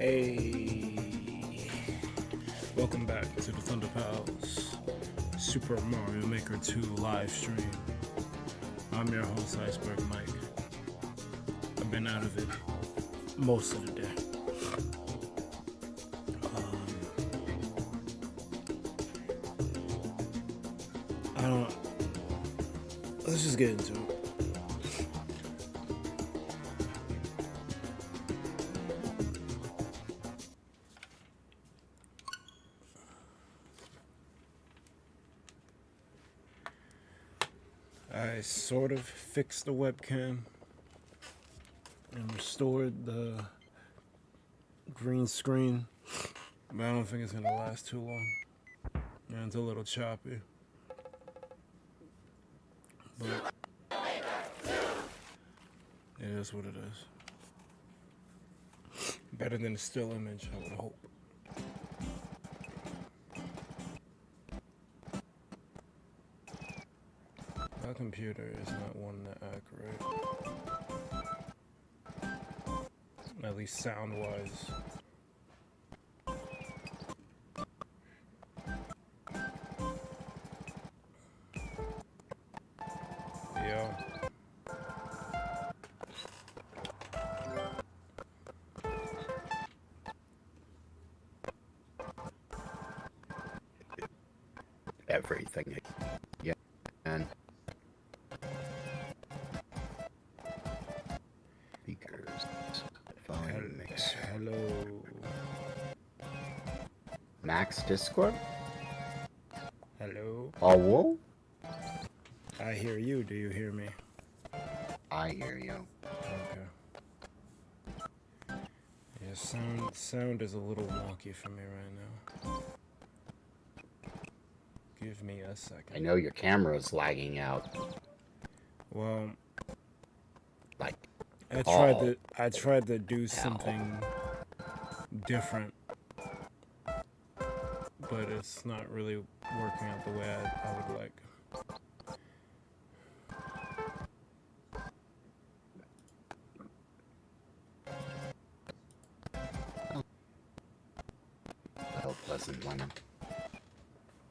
Hey, welcome back to the Thunder Pals Super Mario Maker 2 live stream. I'm your host, Iceberg Mike. I've been out of it most of the day. Let's just get into it. I sort of fixed the webcam and restored the green screen, but I don't think it's going to last too long. Yeah, it's a little choppy. But it is what it is. Better than a still image, I would hope. My computer is not one that accurate. At least sound-wise. Yeah. Everything. Yeah. And speakers. Phone mixer. Hello. Max Discord? Hello. Oh, whoa? I hear you. Do you hear me? I hear you. Okay. Yeah, sound is a little wonky for me right now. Give me a second. I know your camera's lagging out. Well, Like, I tried to do something different, but it's not really working out the way I would like. well, pleasant one.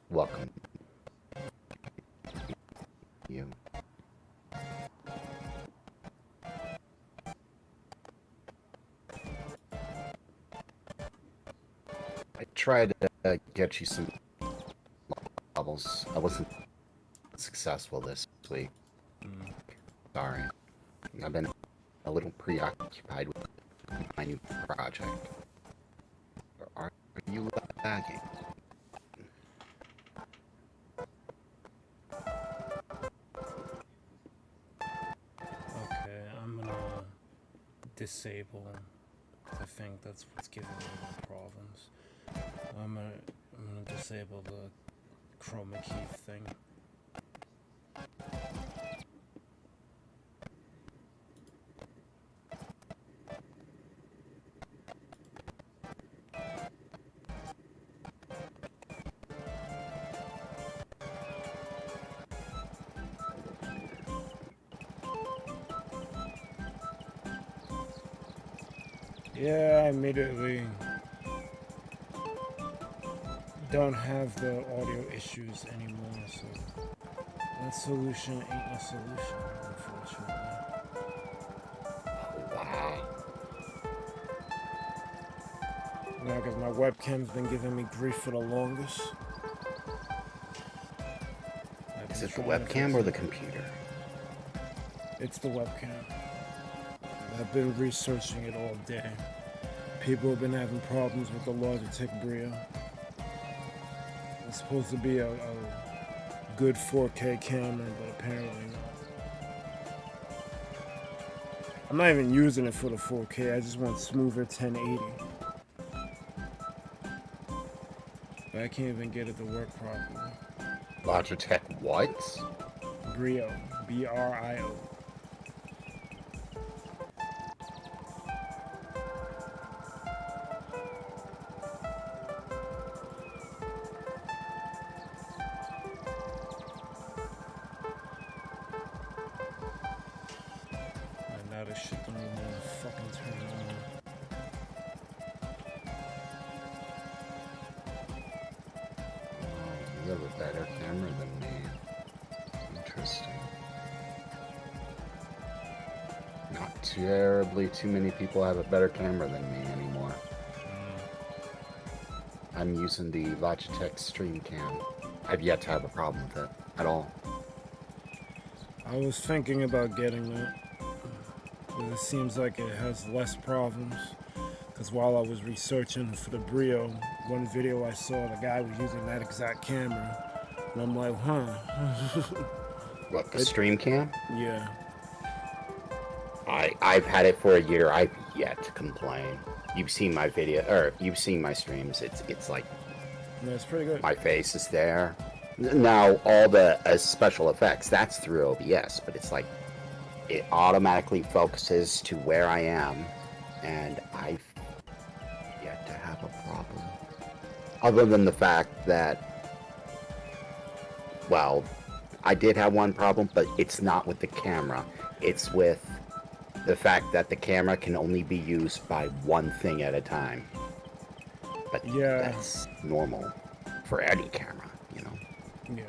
Welcome. You. I tried to get you some levels. I wasn't successful this week. Sorry. I've been a little preoccupied with my new project. Are you lagging? Okay, I'm gonna disable. I think that's what's giving me the problems. I'm gonna disable the chroma key thing. Yeah, I immediately don't have the audio issues anymore, so that solution ain't a solution, unfortunately. Wow. Now, because my webcam's been giving me grief for the longest. Is it the webcam or the computer? It's the webcam. I've been researching it all day. People have been having problems with the Logitech Brio. It's supposed to be a good 4K camera, but apparently not. I'm not even using it for the 4K, I just want smoother 1080. But I can't even get it to work properly. Logitech what? Brio. B-R-I-O. Now this shit don't even want to fucking turn on. terribly too many people have a better camera than me anymore. I'm using the Logitech Stream Cam. I've yet to have a problem with it at all. I was thinking about getting that. But it seems like it has less problems. Because while I was researching for the Brio, one video I saw, the guy was using that exact camera. And I'm like, huh. What, the Stream Cam? Yeah. I've had it for a year. I've yet to complain. You've seen my video, or you've seen my streams. It's like That's pretty good. my face is there. Now all the special effects, that's through OBS, but it's like it automatically focuses to where I am, and I've yet to have a problem. Other than the fact that, well, I did have one problem, but it's not with the camera. It's with the fact that the camera can only be used by one thing at a time. But Yeah. that's normal for any camera, you know? Yeah.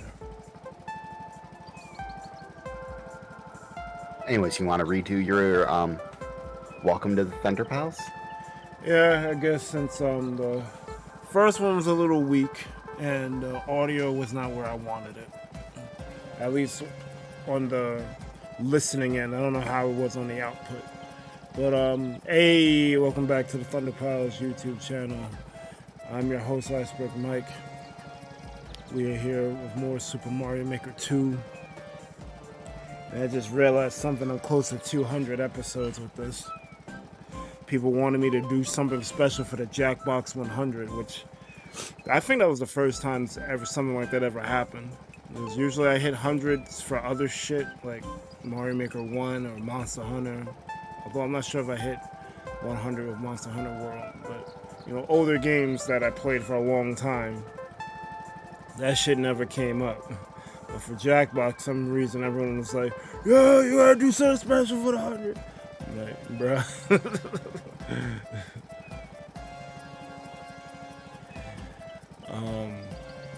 Anyways, you want to redo your Welcome to the Thunder Palace? Yeah, I guess since the first one was a little weak and the audio was not where I wanted it. At least on the listening end. I don't know how it was on the output. But hey, welcome back to the Thunder Palace YouTube channel. I'm your host, Iceberg Mike. We are here with more Super Mario Maker 2. And I just realized something. I'm close to 200 episodes with this. People wanted me to do something special for the Jackbox 100, which I think that was the first time something like that ever happened. Because usually I hit hundreds for other shit like Mario Maker 1 or Monster Hunter. Although I'm not sure if I hit 100 with Monster Hunter World, but you know, older games that I played for a long time, that shit never came up. But for Jackbox, some reason everyone was like, "Yeah, you gotta do something special for the 100." I'm like, bruh.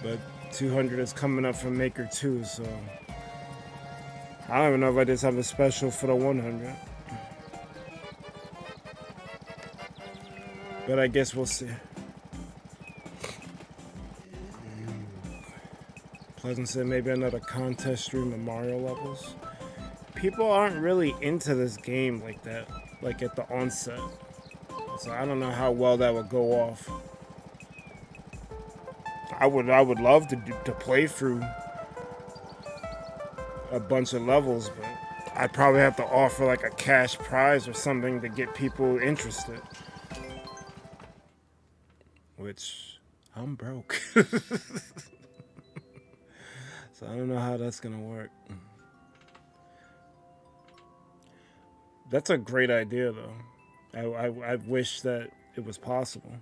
But 200 is coming up for Maker 2, so I don't even know if I just have a special for the 100. But I guess we'll see. Pleasant said maybe another contest stream of Mario levels. People aren't really into this game like that, like at the onset. So I don't know how well that would go off. I would love to play through a bunch of levels, but I'd probably have to offer like a cash prize or something to get people interested. Which I'm broke. So I don't know how that's gonna work. That's a great idea though. I wish that it was possible.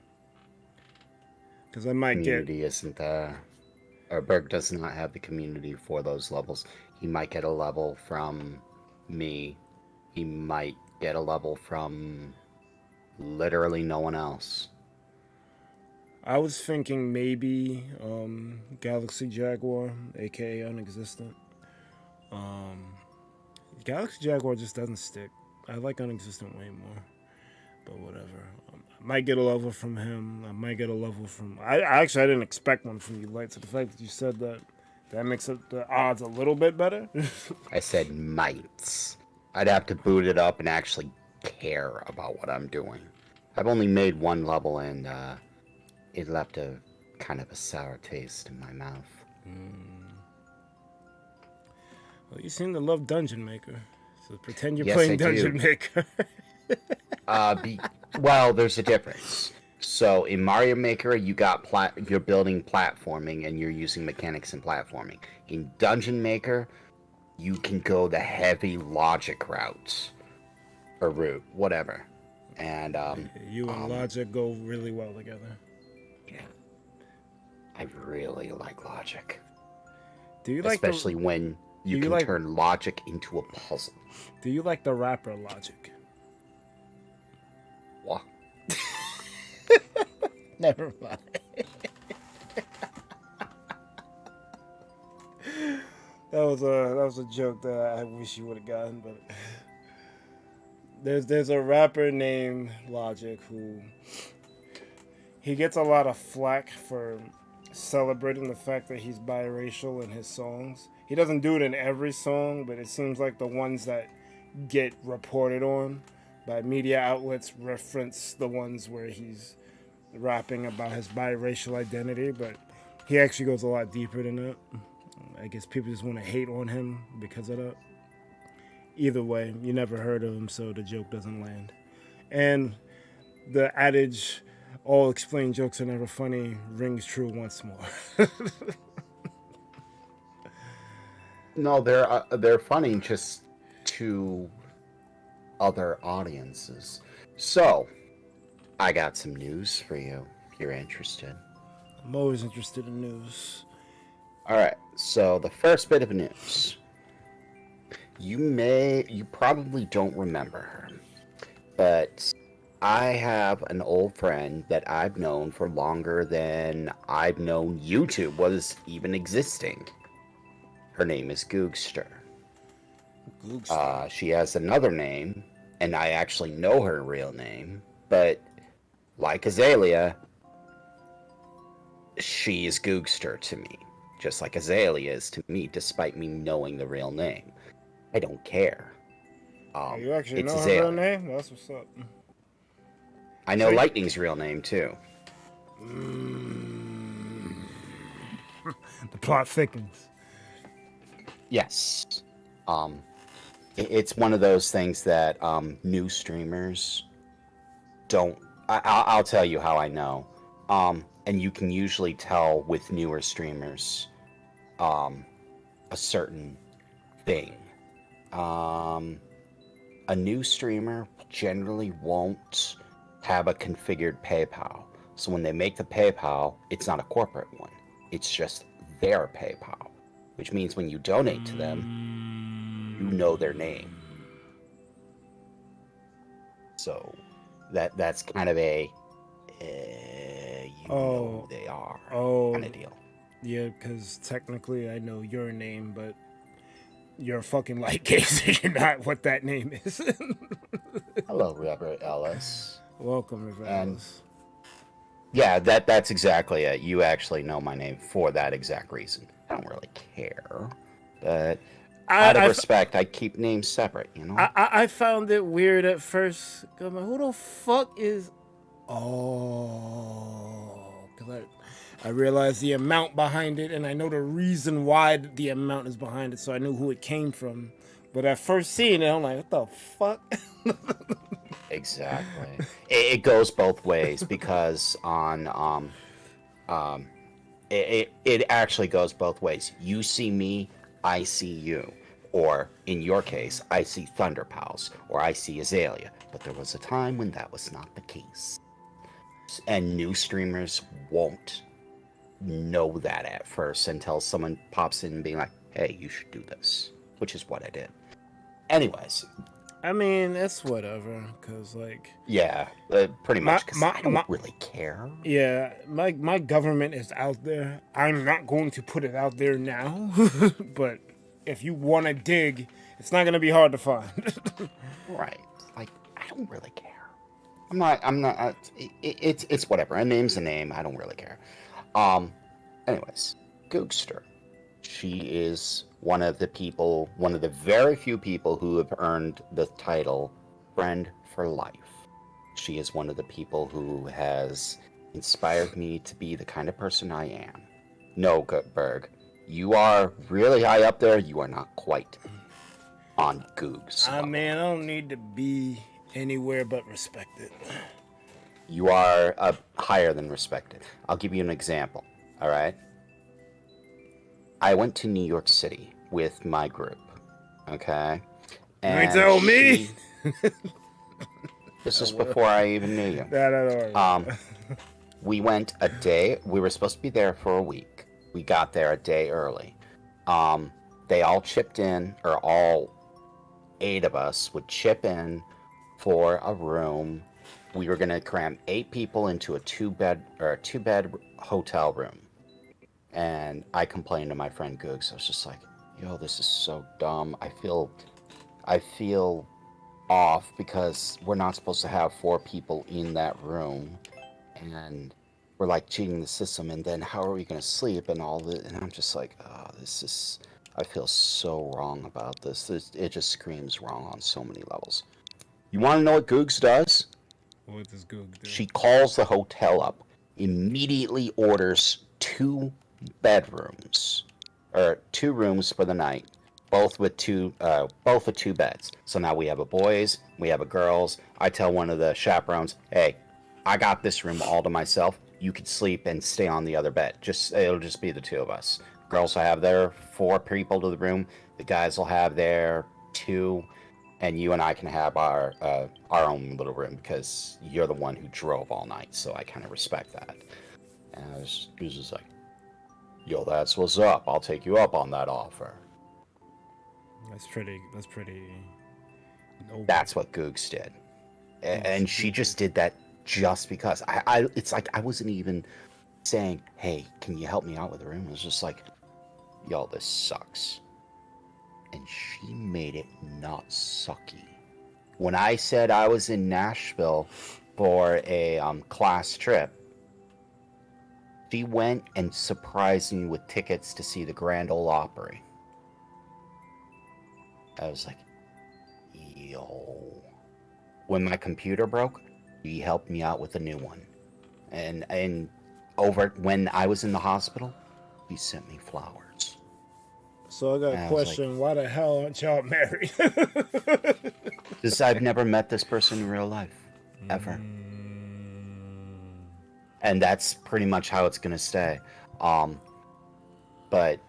Because I might Community isn't or Berg does not have the community for those levels. He might get a level from me. He might get a level from literally no one else. I was thinking maybe Galaxy Jaguar, aka Unexistent. Galaxy Jaguar just doesn't stick. I like Unexistent way more. But whatever. I might get a level from him. I might get a level from... I didn't expect one from you, Light. So the fact that you said that makes it the odds a little bit better. I said mites. I'd have to boot it up and actually care about what I'm doing. I've only made one level and it left a kind of a sour taste in my mouth. Well, you seem to love Dungeon Maker. So pretend you're Yes, playing I Dungeon do. Maker. Well, there's a difference. So in Mario Maker, you're building platforming and you're using mechanics in platforming. In Dungeon Maker, you can go the heavy logic route or route, whatever. And You and Logic go really well together. yeah, I really like logic, Do you like especially when you can turn logic into a puzzle. Do you like the rapper Logic? What? Never mind. That was a joke that I wish you would have gotten, but There's a rapper named Logic who he gets a lot of flack for celebrating the fact that he's biracial in his songs. He doesn't do it in every song, but it seems like the ones that get reported on by media outlets reference the ones where he's rapping about his biracial identity, but he actually goes a lot deeper than that. I guess people just want to hate on him because of that. Either way, you never heard of him, so the joke doesn't land. And the adage, all explained jokes are never funny, rings true once more. No, they're funny just to other audiences. So, I got some news for you if you're interested. I'm always interested in news. All right. So, the first bit of news. You probably don't remember her, but I have an old friend that I've known for longer than I've known YouTube was even existing. Her name is Googster. She has another name, and I actually know her real name, but like Azalea, she is Googster to me, just like Azalea is to me, despite me knowing the real name. I don't care. You actually it's know her Azalea. real name? That's what's up. I know Lightning's real name, too. The plot thickens. Yes. It's one of those things that new streamers don't. I'll tell you how I know. And you can usually tell with newer streamers a certain thing. A new streamer generally won't have a configured PayPal. So when they make the PayPal, it's not a corporate one. It's just their PayPal, which means when you donate to them, you know their name. So that's kind of a know who they are kind of deal. Yeah, because technically I know your name, but you're a fucking light case. You're not what that name is. Hello, Robert Ellis. Welcome, Robert Ellis. Yeah, that's exactly it. You actually know my name for that exact reason. I don't really care, but out of respect, I keep names separate, you know? I found it weird at first. I'm like, who the fuck is... Oh... Because I realized the amount behind it, and I know the reason why the amount is behind it, so I knew who it came from. But at first seeing it, I'm like, what the fuck? Exactly. It goes both ways because on it actually goes both ways. You see me, I see you. Or in your case, I see Thunder Pals, or I see Azalea. But there was a time when that was not the case. And new streamers won't know that at first until someone pops in and being like, hey, you should do this. Which is what I did. Anyways. I mean, it's whatever, because, like... Yeah, pretty much, because I don't really care. Yeah, my government is out there. I'm not going to put it out there now, but if you want to dig, it's not going to be hard to find. Right. Like, I don't really care. I'm not, it's whatever. A name's a name. I don't really care. Anyways, Googster. She is one of the very few people who have earned the title Friend for Life. She is one of the people who has inspired me to be the kind of person I am. No, Gutberg, you are really high up there. You are not quite on Goog's level. Man, I don't need to be anywhere but respected. You are higher than respected. I'll give you an example, all right? I went to New York City with my group, okay? And you tell me? This is before I even knew you. No. We went a day. We were supposed to be there for a week. We got there a day early. They all chipped in, or all 8 of us would chip in for a room. We were gonna cram 8 people into a two bed hotel room. And I complained to my friend Googs. I was just like, yo, this is so dumb. I feel off because we're not supposed to have 4 people in that room, and we're like cheating the system. And then how are we going to sleep and all this? And I'm just like, oh, this is. I feel so wrong about this. It just screams wrong on so many levels. You want to know what Googs does? What does Goog do? She calls the hotel up, immediately orders 2 bedrooms, or 2 rooms for the night, both with 2 beds. So now we have a boys, we have a girls. I tell one of the chaperones, hey, I got this room all to myself. You could sleep and stay on the other bed. It'll just be the 2 of us. Girls will have their 4 people to the room. The guys will have their 2, and you and I can have our own little room because you're the one who drove all night. So I kind of respect that. And he was just like, "Yo, that's what's up. I'll take you up on that offer." That's pretty. Noble. That's what Googs did, and she just did that just because. It's like I wasn't even saying, "Hey, can you help me out with the room?" It was just like, "Yo, this sucks," and she made it not sucky. When I said I was in Nashville for a class trip, she went and surprised me with tickets to see the Grand Ole Opry. I was like, yo. When my computer broke, she helped me out with a new one. And over when I was in the hospital, she sent me flowers. So I got a question. Why the hell aren't y'all married? Because I've never met this person in real life. Ever. And that's pretty much how it's going to stay. But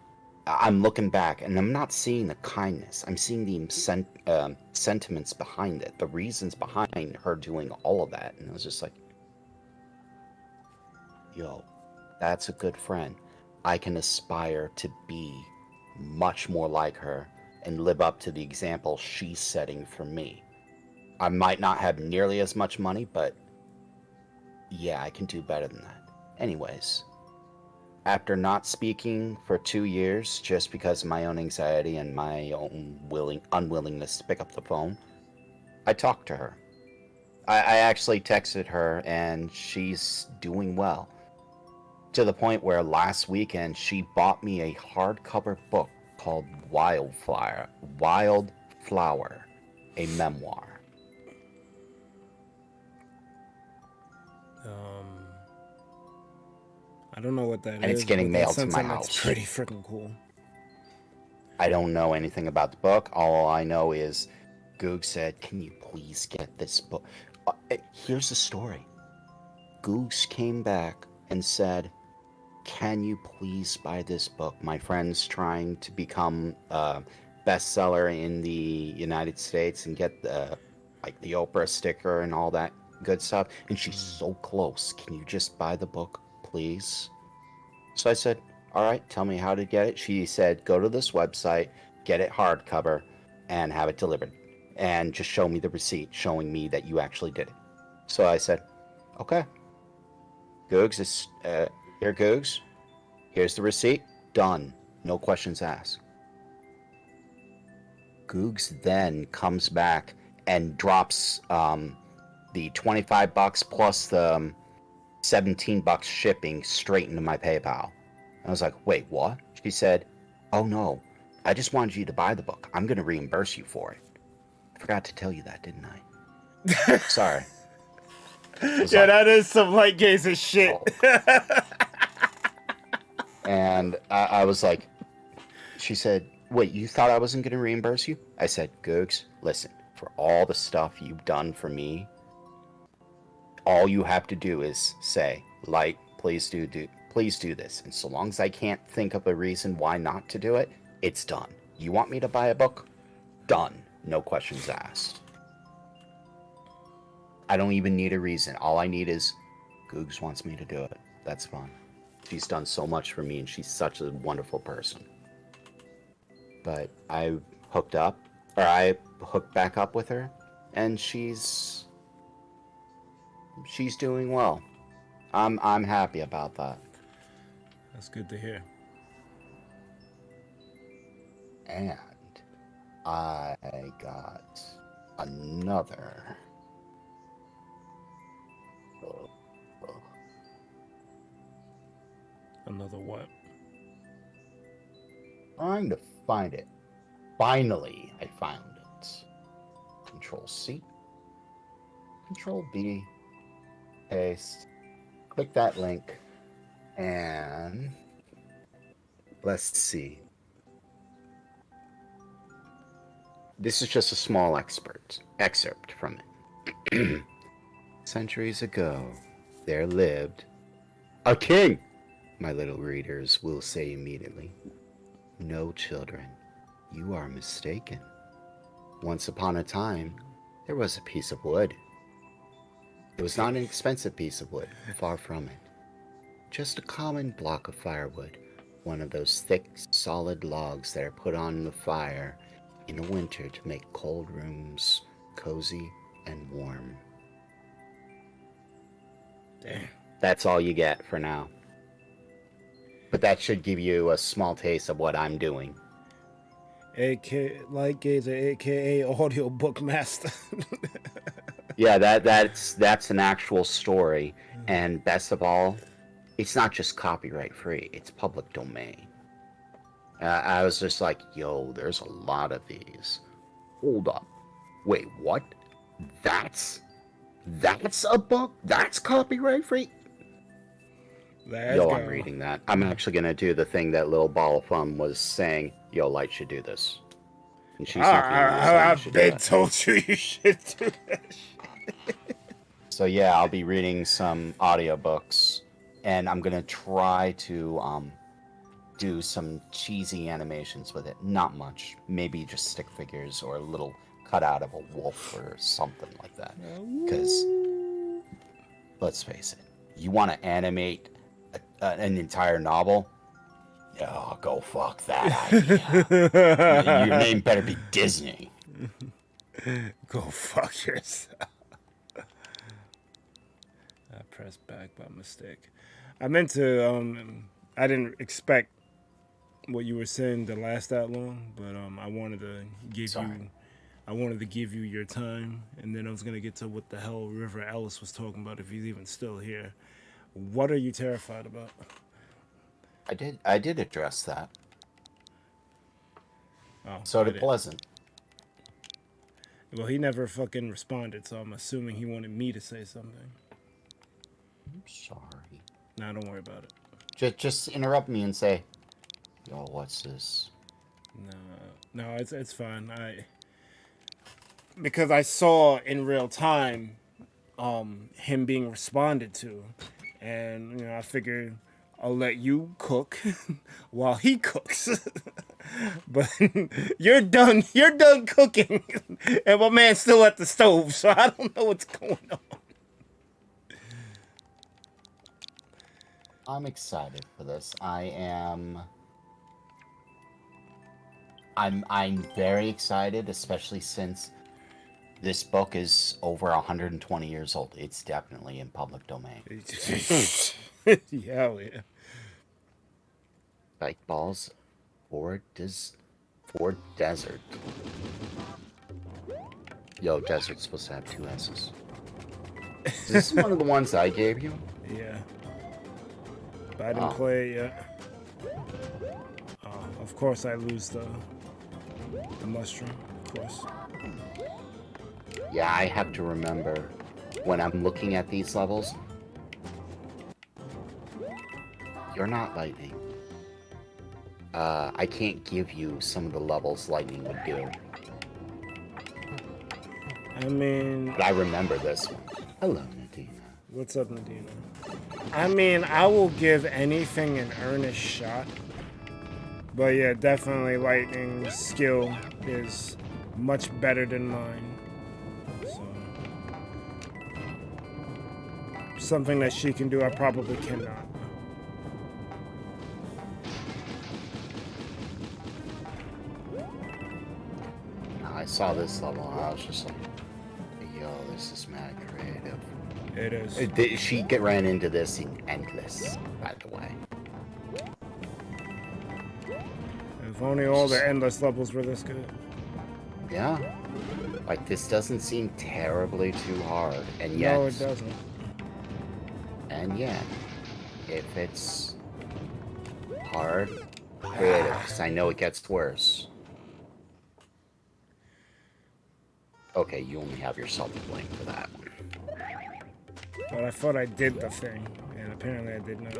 I'm looking back, and I'm not seeing the kindness. I'm seeing the sentiments behind it, the reasons behind her doing all of that. And I was just like, yo, that's a good friend. I can aspire to be much more like her and live up to the example she's setting for me. I might not have nearly as much money, but yeah, I can do better than that. Anyways, after not speaking for 2 years just because of my own anxiety and my own unwillingness to pick up the phone, I talked to her. I actually texted her, and she's doing well. To the point where last weekend she bought me a hardcover book called Wildflower, a memoir. I don't know what that and is. it's getting but mailed that to my sounds like house. It's pretty freaking cool. I don't know anything about the book. All I know is Goog said, "Can you please get this book?" Here's the story. Googs came back and said, "Can you please buy this book? My friend's trying to become a bestseller in the United States and get the Oprah sticker and all that good stuff. And she's so close. Can you just buy the book, please?" So I said, "All right, tell me how to get it." She said, "Go to this website, get it hardcover, and have it delivered. And just show me the receipt showing me that you actually did it." So I said, "Okay. Googs, here, Googs. Here's the receipt. Done. No questions asked." Googs then comes back and drops the $25 plus the $17 shipping straight into my PayPal. I was like, "Wait, what?" She said, "Oh no, I just wanted you to buy the book. I'm going to reimburse you for it." I forgot to tell you that, didn't I? Sorry. Yeah, like, that is some light gaze of shit. Oh. And I was like, she said, "Wait, you thought I wasn't going to reimburse you?" I said, "Googs, listen, for all the stuff you've done for me, all you have to do is say, Light, please do this. And so long as I can't think of a reason why not to do it, it's done. You want me to buy a book? Done. No questions asked. I don't even need a reason. All I need is Googs wants me to do it. That's fine. She's done so much for me, and she's such a wonderful person." But I hooked back up with her, and she's doing well. I'm happy about that. That's good to hear. And I got another. Another what? Trying to find it. Finally, I found it. Control C. Control B. Paste. Click that link. And let's see. This is just a small excerpt from it. Centuries ago, there lived a king. My little readers will say immediately, "No, children, you are mistaken. Once upon a time, there was a piece of wood. It was not an expensive piece of wood, far from it. Just a common block of firewood, one of those thick, solid logs that are put on the fire in the winter to make cold rooms cozy and warm." Damn. That's all you get for now. But that should give you a small taste of what I'm doing. AKA audiobook master. Yeah, that's an actual story, and best of all, it's not just copyright free; it's public domain. I was just like, "Yo, there's a lot of these." Hold up, wait, what? That's a book? That's copyright free? Let's Yo, go. I'm reading that. I'm actually gonna do the thing that little ball of fun was saying. Yo, Light should do this. And she's not the only one saying you should do They that. told you should do that shit. So yeah, I'll be reading some audiobooks, and I'm gonna try to do some cheesy animations with it. Not much, maybe just stick figures or a little cutout of a wolf or something like that. Because let's face it, you want to animate an entire novel? Oh, go fuck that idea. Your name better be Disney. Go fuck yourself. I pressed back by mistake. I meant to, I didn't expect what you were saying to last that long, but I wanted to give you your time, and then I was gonna get to what the hell River Ellis was talking about, if he's even still here. What are you terrified about? I did address that. Oh, So did Pleasant. Well, he never fucking responded, so I'm assuming he wanted me to say something. I'm sorry. Nah, don't worry about it. Just interrupt me and say, "Yo, what's this?" No, it's fine. Because I saw in real time him being responded to, and I figured I'll let you cook while he cooks. But you're done cooking, and my man's still at the stove, so I don't know what's going on. I'm excited for this. I'm very excited, especially since this book is over 120 years old. It's definitely in public domain. Hell yeah. Spike balls for desert. Yo, desert's supposed to have 2 S's. Is this one of the ones I gave you? Yeah. But I didn't play it yet. Of course I lose the mushroom, of course. Yeah, I have to remember when I'm looking at these levels. You're not lightning. I can't give you some of the levels lightning would do. I mean... But I remember this one. Hello, Nadina. What's up, Nadina? I mean, I will give anything an earnest shot. But yeah, definitely lightning's skill is much better than mine. So... something that she can do, I probably cannot. I saw this level and I was just like, yo, this is mad creative. It is. She ran into this in Endless, by the way. If only all the Endless levels were this good. Yeah. Like, this doesn't seem terribly too hard, and yet... No, it doesn't. And yet, if it's hard, creative, because I know it gets worse. Okay, you only have yourself to blame for that one. But I thought I did the thing, and apparently I did not.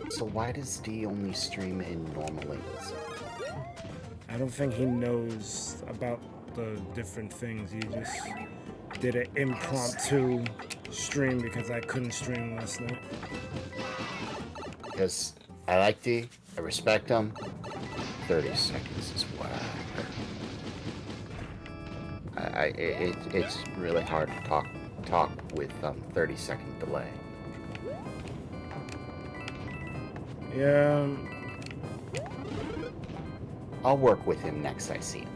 So why does D only stream in normal latency? I don't think he knows about the different things. He just did an impromptu stream because I couldn't stream last night. Because I like D, I respect him. 30 seconds is whack. It's really hard to talk with 30-second delay. Yeah. I'll work with him next I see him.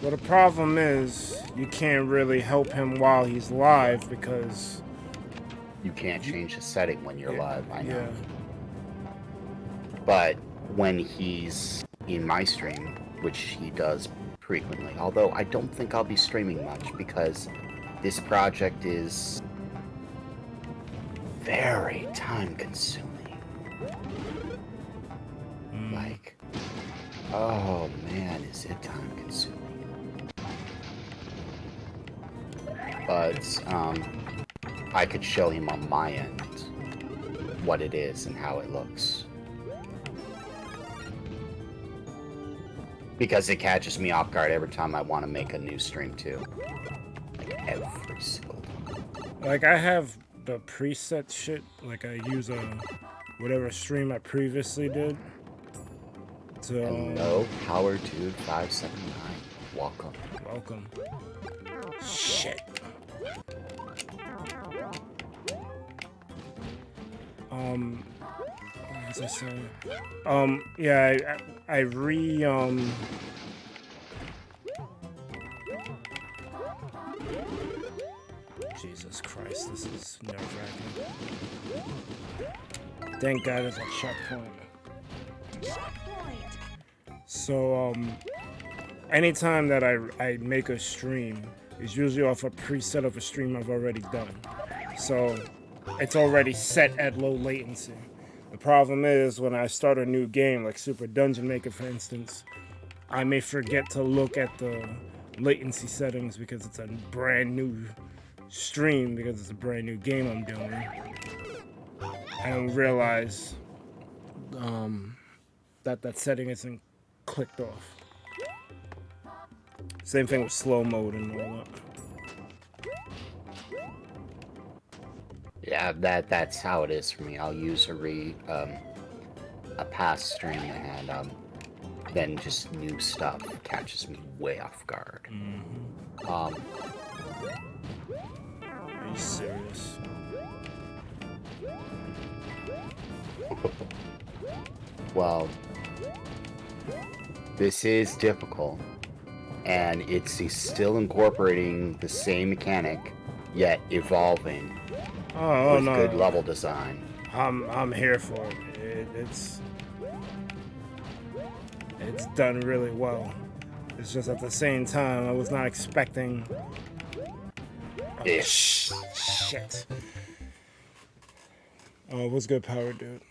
Well, the problem is you can't really help him while he's live because You can't change the setting when you're live, I know. Yeah. But when he's in my stream, which he does frequently, although I don't think I'll be streaming much because this project is very time-consuming. Like, oh man, is it time-consuming. But, I could show him on my end what it is and how it looks. Because it catches me off guard every time I want to make a new stream too. Like every single time. Like I have the preset shit. Like I use whatever stream I previously did. So Hello, Howard Dude 579. Welcome. welcome. Shit. What was I saying? Yeah, I Jesus Christ, this is nerve-wracking. Thank God it's a checkpoint. So, anytime that I make a stream, it's usually off a preset of a stream I've already done. So, it's already set at low latency. The problem is when I start a new game, like Super Dungeon Maker for instance, I may forget to look at the latency settings because it's a brand new stream, because it's a brand new game I'm doing. I don't realize that setting isn't clicked off. Same thing with slow mode and all that. Yeah, that's how it is for me. I'll use a past stream and then just new stuff catches me way off guard. Are you serious? Well, this is difficult, and it's still incorporating the same mechanic, yet evolving with no. good level design. I'm here for it. It's done really well. It's just at the same time I was not expecting. Oh, Yeah. shit. Oh, what's good, power, dude?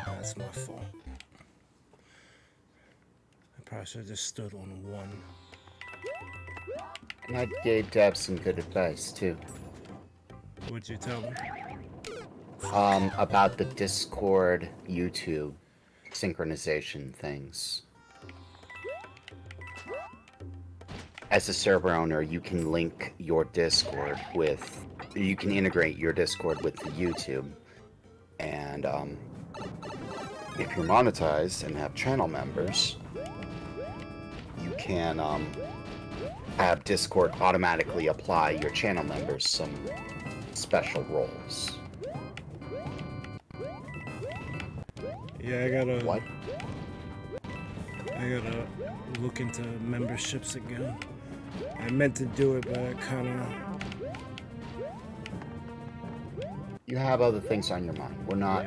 That's my fault. I probably should have just stood on one. And I gave Deb some good advice too. What'd you tell me? About the Discord, YouTube synchronization things. As a server owner, you can link your Discord with, you can integrate your Discord with the YouTube, and if you're monetized and have channel members, you can have Discord automatically apply your channel members some special roles. Yeah, I gotta. What? I gotta look into memberships again. I meant to do it, but I kind of. You have other things on your mind. We're not.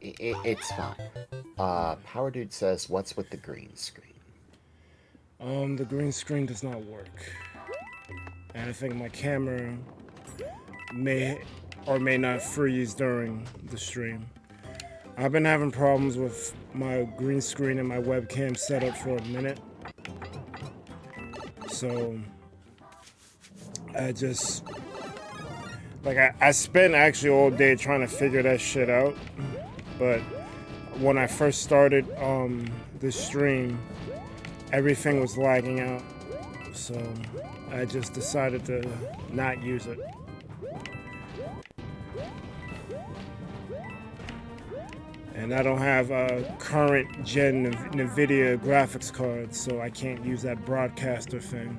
Yeah. It's fine. Power Dude says, "What's with the green screen?" The green screen does not work, and I think my camera may or may not freeze during the stream. I've been having problems with my green screen and my webcam setup for a minute, so I just like I spent actually all day trying to figure that shit out. But when I first started the stream, everything was lagging out, so I just decided to not use it. And I don't have a current gen NVIDIA graphics card, so I can't use that broadcaster thing,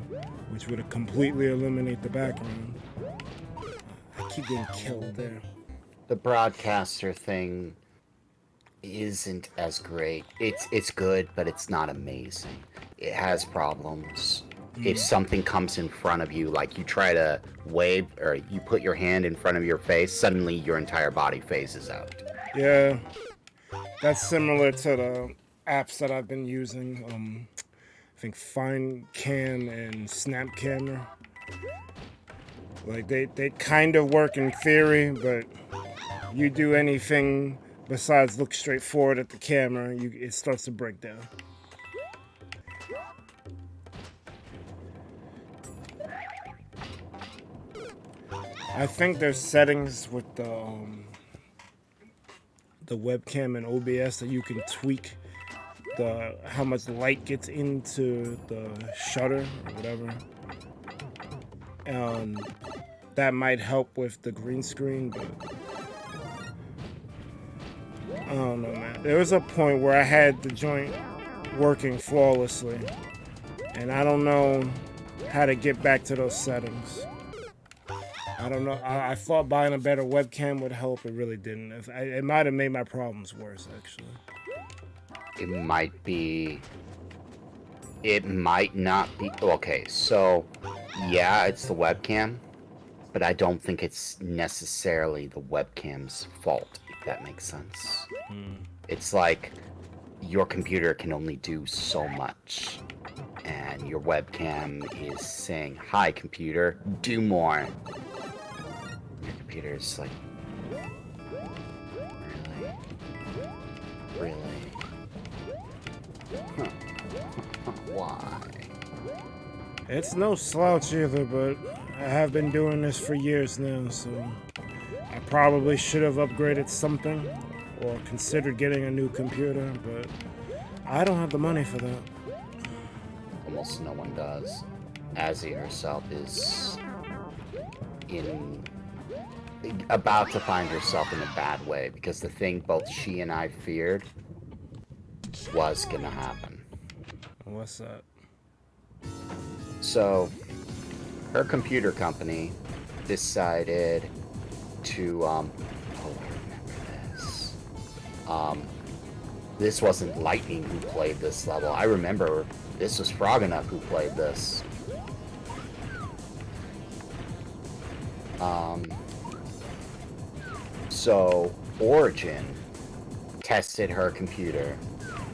which would completely eliminate the background. I keep getting killed there. The broadcaster thing isn't as great. It's good, but it's not amazing. It has problems. If something comes in front of you, like you try to wave or you put your hand in front of your face, suddenly your entire body phases out. Yeah, that's similar to the apps that I've been using. I think Find Cam and Snap Camera. Like they kind of work in theory, but you do anything besides look straight forward at the camera, it starts to break down. I think there's settings with the webcam and OBS that you can tweak how much light gets into the shutter or whatever. That might help with the green screen, but I don't know, man. There was a point where I had the joint working flawlessly, and I don't know how to get back to those settings. I don't know. I thought buying a better webcam would help. It really didn't. It might have made my problems worse, actually. It might be. It might not be. Okay, so yeah, it's the webcam, but I don't think it's necessarily the webcam's fault, if that makes sense. It's like your computer can only do so much, and your webcam is saying, "Hi, computer, do more." Your computer's like, really? Huh. Why? It's no slouch either, but I have been doing this for years now, so I probably should have upgraded something or considered getting a new computer, but I don't have the money for that. Almost no one does. Azzy herself is about to find herself in a bad way, because the thing both she and I feared was gonna happen. What's that? So, her computer company decided to, I remember this. This wasn't Lightning who played this level. I remember this was Froganough who played this. So, Origin tested her computer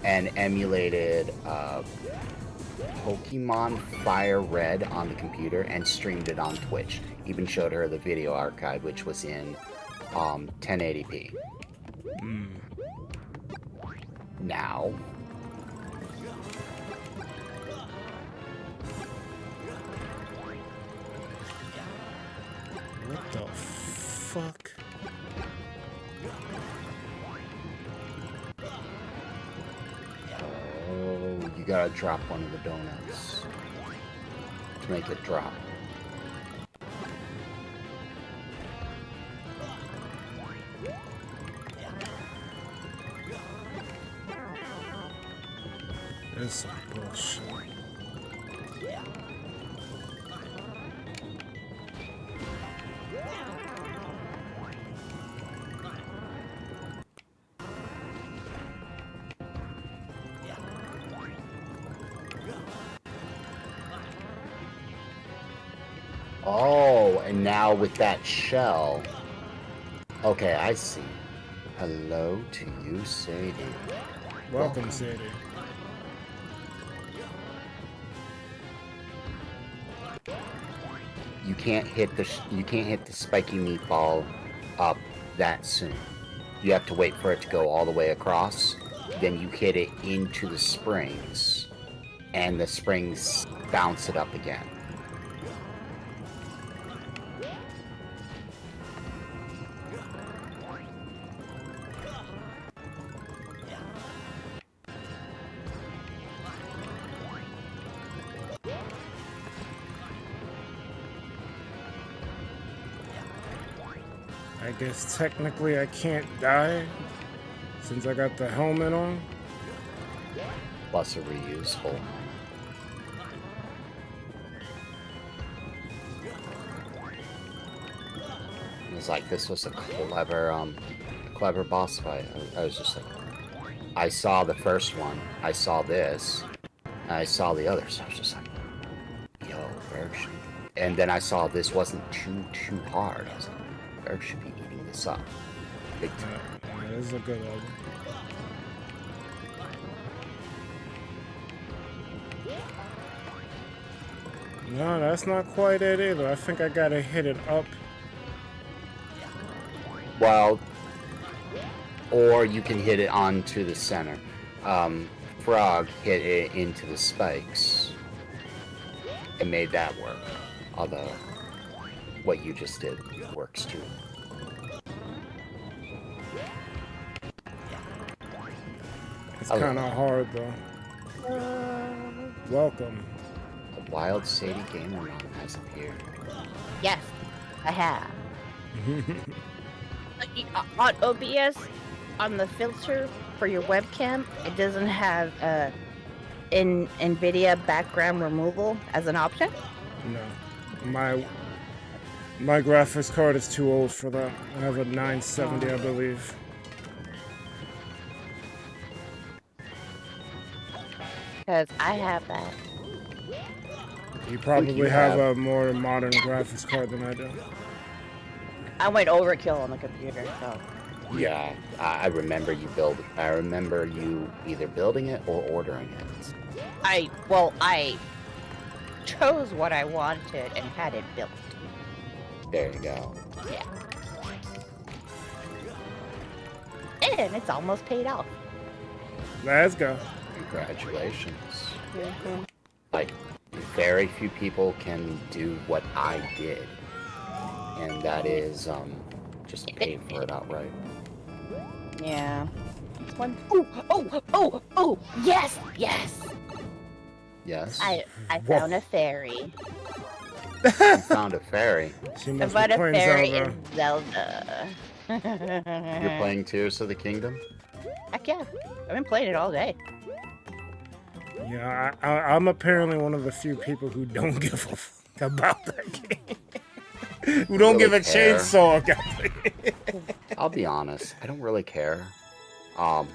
and emulated Pokemon Fire Red on the computer and streamed it on Twitch. Even showed her the video archive, which was in 1080p. Now, What the fuck? oh, you gotta drop one of the donuts to make it drop. That's some bullshit. Oh, and now with that shell. Okay, I see. Hello to you, Sadie. Welcome, Sadie. You can't hit the spiky meatball up that soon. You have to wait for it to go all the way across. Then you hit it into the springs, and the springs bounce it up again. I guess technically I can't die since I got the helmet on. Plus a reusable. It was like this was a clever boss fight. I was just like, I saw the first one, I saw this, and I saw the other, so I was just like, yo, Berg should... And then I saw this wasn't too hard. I was like, Berg should be eating this up. Big time. Yeah, this is a good one. No, that's not quite it either. I think I gotta hit it up. Well, or you can hit it onto the center. Frog hit it into the spikes. It made that work. Although, what you just did works too. It's kind of hard though. Welcome. A wild Sadie Gamer Mom has appeared. Yes, I have. On OBS, on the filter for your webcam, it doesn't have NVIDIA background removal as an option. No, my graphics card is too old for that. I have a 970, I believe. Because I have that. You probably have a more modern graphics card than I do. I went overkill on the computer, so. Yeah, I remember you I remember you either building it or ordering it. I chose what I wanted and had it built. There you go. Yeah. And it's almost paid off. Let's go. Congratulations. Mm-hmm. Like, very few people can do what I did. And that is, just pay for it outright. Yeah. This one. Oh, yes. Yes? I found a fairy. You found a fairy. She I must found be a playing fairy Zelda. in Zelda. You're playing Tears of the Kingdom? Heck yeah. I've been playing it all day. Yeah, I'm apparently one of the few people who don't give a fuck about that game. Who don't Really give a care. chainsaw about it. I'll be honest, I don't really care. I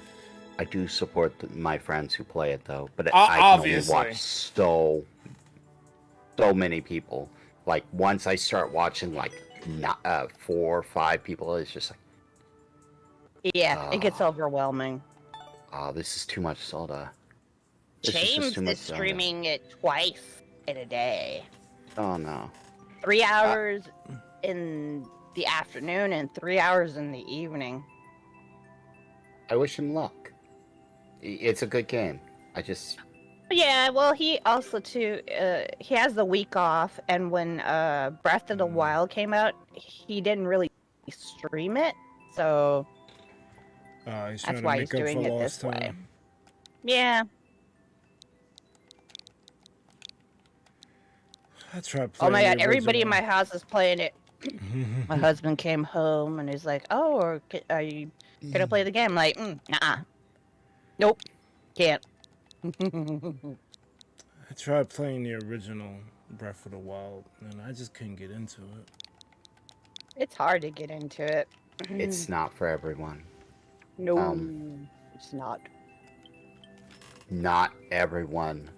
do support my friends who play it though, but I can obviously. only watch so many people. Like once I start watching like 4 or 5 people, it's just like, Yeah, it gets overwhelming. this is too much Zelda. This is just James too much is Zelda. streaming it twice in a day. Oh no. 3 hours in the afternoon and 3 hours in the evening. I wish him luck. It's a good game. Yeah, well, he also too. He has the week off, and when Breath of the Wild came out, he didn't really stream it, so He's trying that's to why make he's up doing for it lost this way. time. Yeah. I tried Oh playing my god, the everybody in original. my house is playing it. My husband came home and he's like, "Oh, are you gonna play the game?" I'm like, nah. Nope, can't. I tried playing the original Breath of the Wild, and I just couldn't get into it. It's hard to get into it. It's not for everyone. No, it's not. Not everyone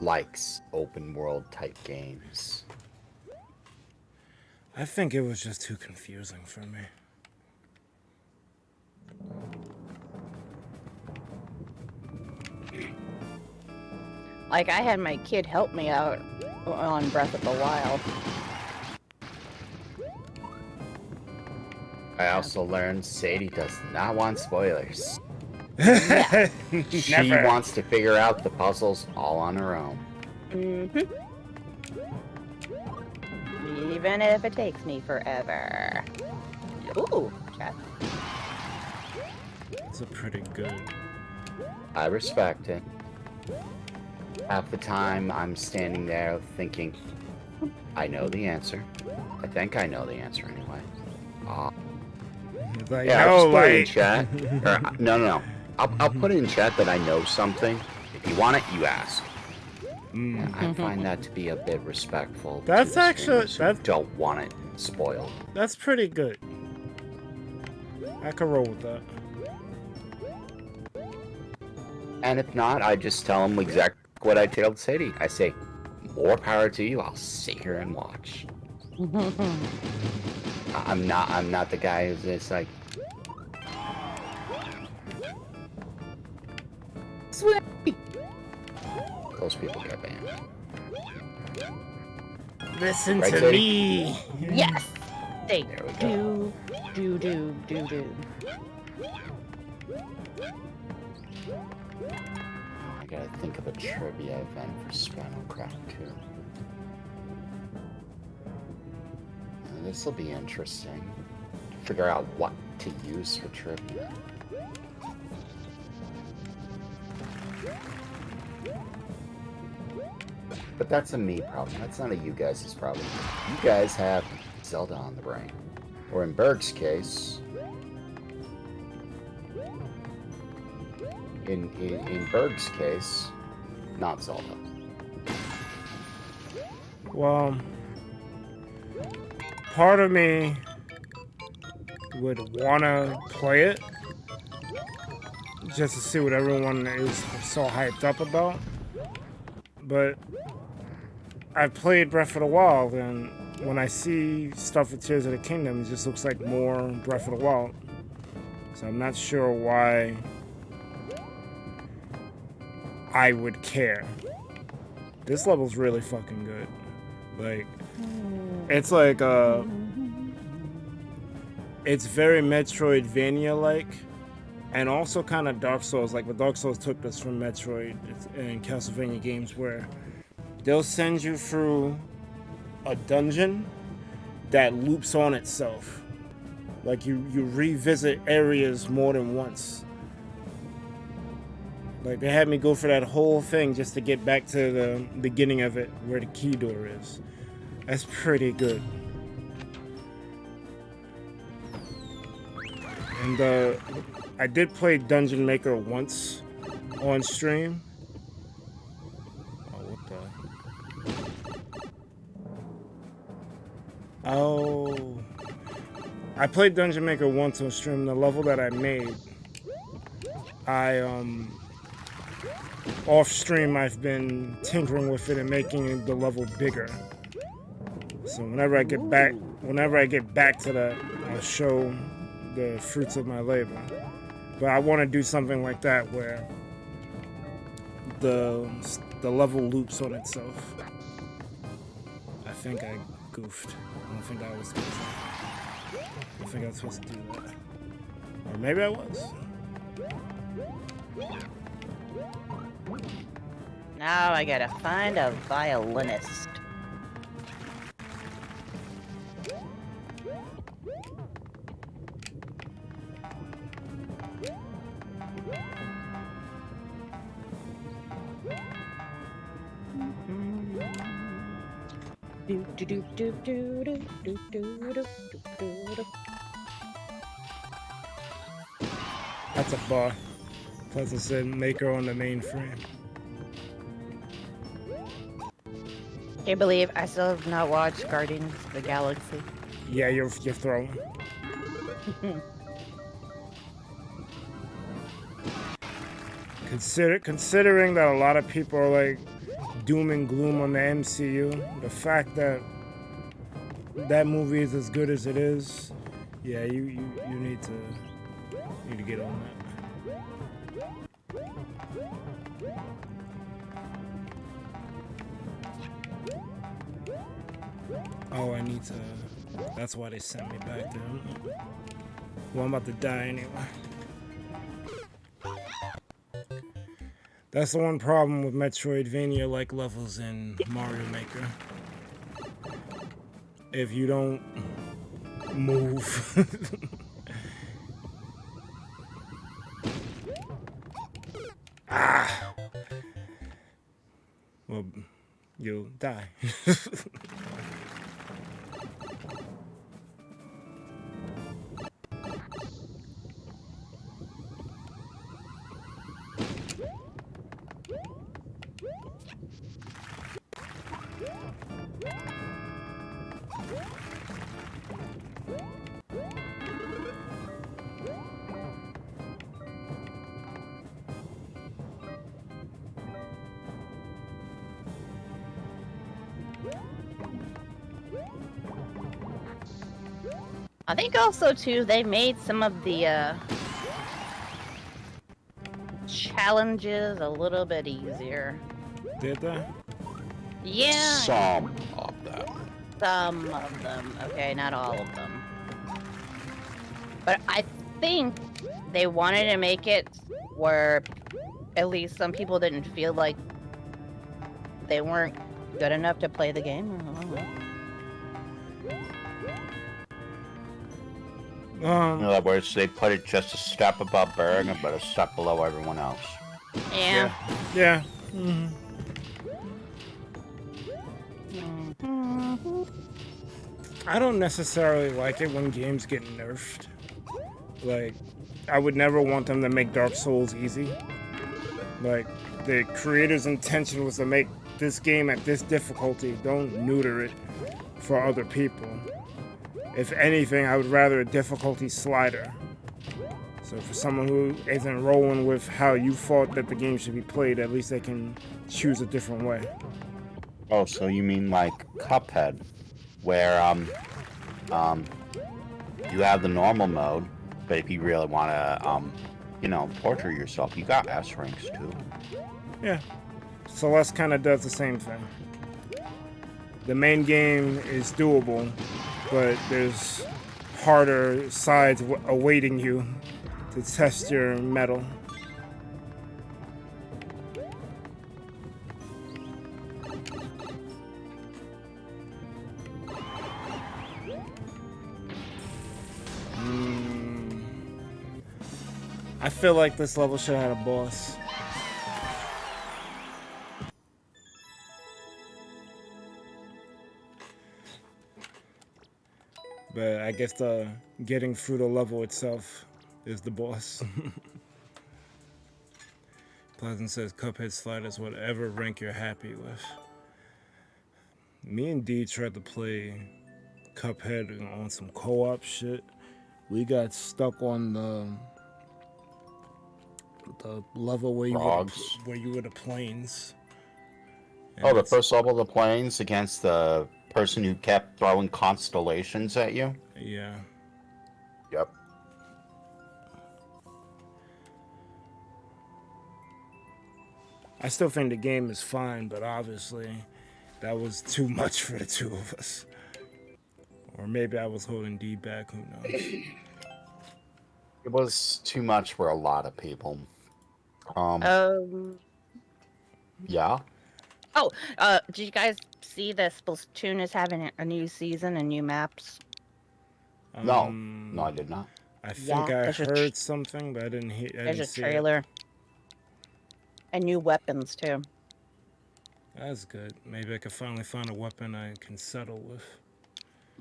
likes open world type games. I think it was just too confusing for me. Like, I had my kid help me out on Breath of the Wild. I also learned Sadie does not want spoilers. Yeah. She Never. wants to figure out the puzzles all on her own. Mm-hmm. Even if it takes me forever. Ooh, chat. It's a pretty good. I respect it. Half the time, I'm standing there thinking, I know the answer. I think I know the answer anyway. Like, Yeah, no, I'll just put it in like, chat. Or, no. I'll put it in chat that I know something. If you want it, you ask. Yeah, I find that to be a bit respectful. That's to the actually- streamers who that's- don't want it spoiled. that's pretty good. I could roll with that. And if not, I just tell them exactly what I told Sadie. I say, more power to you. I'll sit here and watch. I'm not the guy who's just like, sweet. Those people get banned. Listen Right, to Sadie? me. Yes! They There we go. do. I gotta think of a trivia event for Spinal Crack 2. This will be interesting. Figure out what to use for trivia. But that's a me problem. That's not a you guys' problem. You guys have Zelda on the brain. Or in Berg's case, in Berg's case, not Zelda. Well, part of me would want to play it just to see what everyone is so hyped up about. But I played Breath of the Wild, and when I see stuff with Tears of the Kingdom, it just looks like more Breath of the Wild. So I'm not sure why I would care. This level's really fucking good. Like, it's like it's very Metroidvania-like, and also kind of Dark Souls. Like, what Dark Souls took this from Metroid and Castlevania games, where they'll send you through a dungeon that loops on itself. Like, you revisit areas more than once. Like, they had me go for that whole thing just to get back to the beginning of it, where the key door is. That's pretty good. And I did play Dungeon Maker once on stream. Oh, what the? Oh. I played Dungeon Maker once on stream. The level that I made, off stream, I've been tinkering with it and making the level bigger. So whenever I get back to that, I'll show the fruits of my labor. But I want to do something like that where the level loops on itself. I think I goofed. I don't think I was supposed to do that. Or maybe I was. Now I gotta find a violinist. That's a bar. Plus it said maker on the mainframe. Can't believe I still have not watched Guardians of the Galaxy. Yeah, you're throwing. Considering that a lot of people are like doom and gloom on the MCU, the fact that that movie is as good as it is, yeah, you need to get on that. Oh, I need to. That's why they sent me back there. Well, I'm about to die anyway. That's the one problem with Metroidvania-like levels in Mario Maker. If you don't move. Ah! Well, you'll die. I think also too they made some of the challenges a little bit easier. Did they? Yeah, Some of them. some of them. Okay, not all of them. But I think they wanted to make it where at least some people didn't feel like they weren't good enough to play the game. In other words, they put it just a step above Bergen, but a step below everyone else. Yeah. Yeah. Mm-hmm. I don't necessarily like it when games get nerfed. Like, I would never want them to make Dark Souls easy. Like, the creator's intention was to make this game at this difficulty. Don't neuter it for other people. If anything, I would rather a difficulty slider. So for someone who isn't rolling with how you thought that the game should be played, at least they can choose a different way. Oh, so you mean like Cuphead, where you have the normal mode, but if you really want to torture yourself, you got S ranks too. Yeah. Celeste kind of does the same thing. The main game is doable, but there's harder sides awaiting you to test your mettle. I feel like this level should have had a boss. But I guess the getting through the level itself is the boss. Pleasant says Cuphead sliders whatever rank you're happy with. Me and Dee tried to play Cuphead on some co-op shit. We got stuck on the level where you were the planes. And oh, the first level of the planes against the person who kept throwing constellations at you? Yeah. Yep. I still think the game is fine, but obviously that was too much for the two of us. Or maybe I was holding D back, who knows. It was too much for a lot of people. Yeah? Oh, did you guys see that Splatoon is having a new season and new maps? No, I did not. I think I heard something, but I didn't hear. There's a trailer. And new weapons, too. That's good. Maybe I could finally find a weapon I can settle with.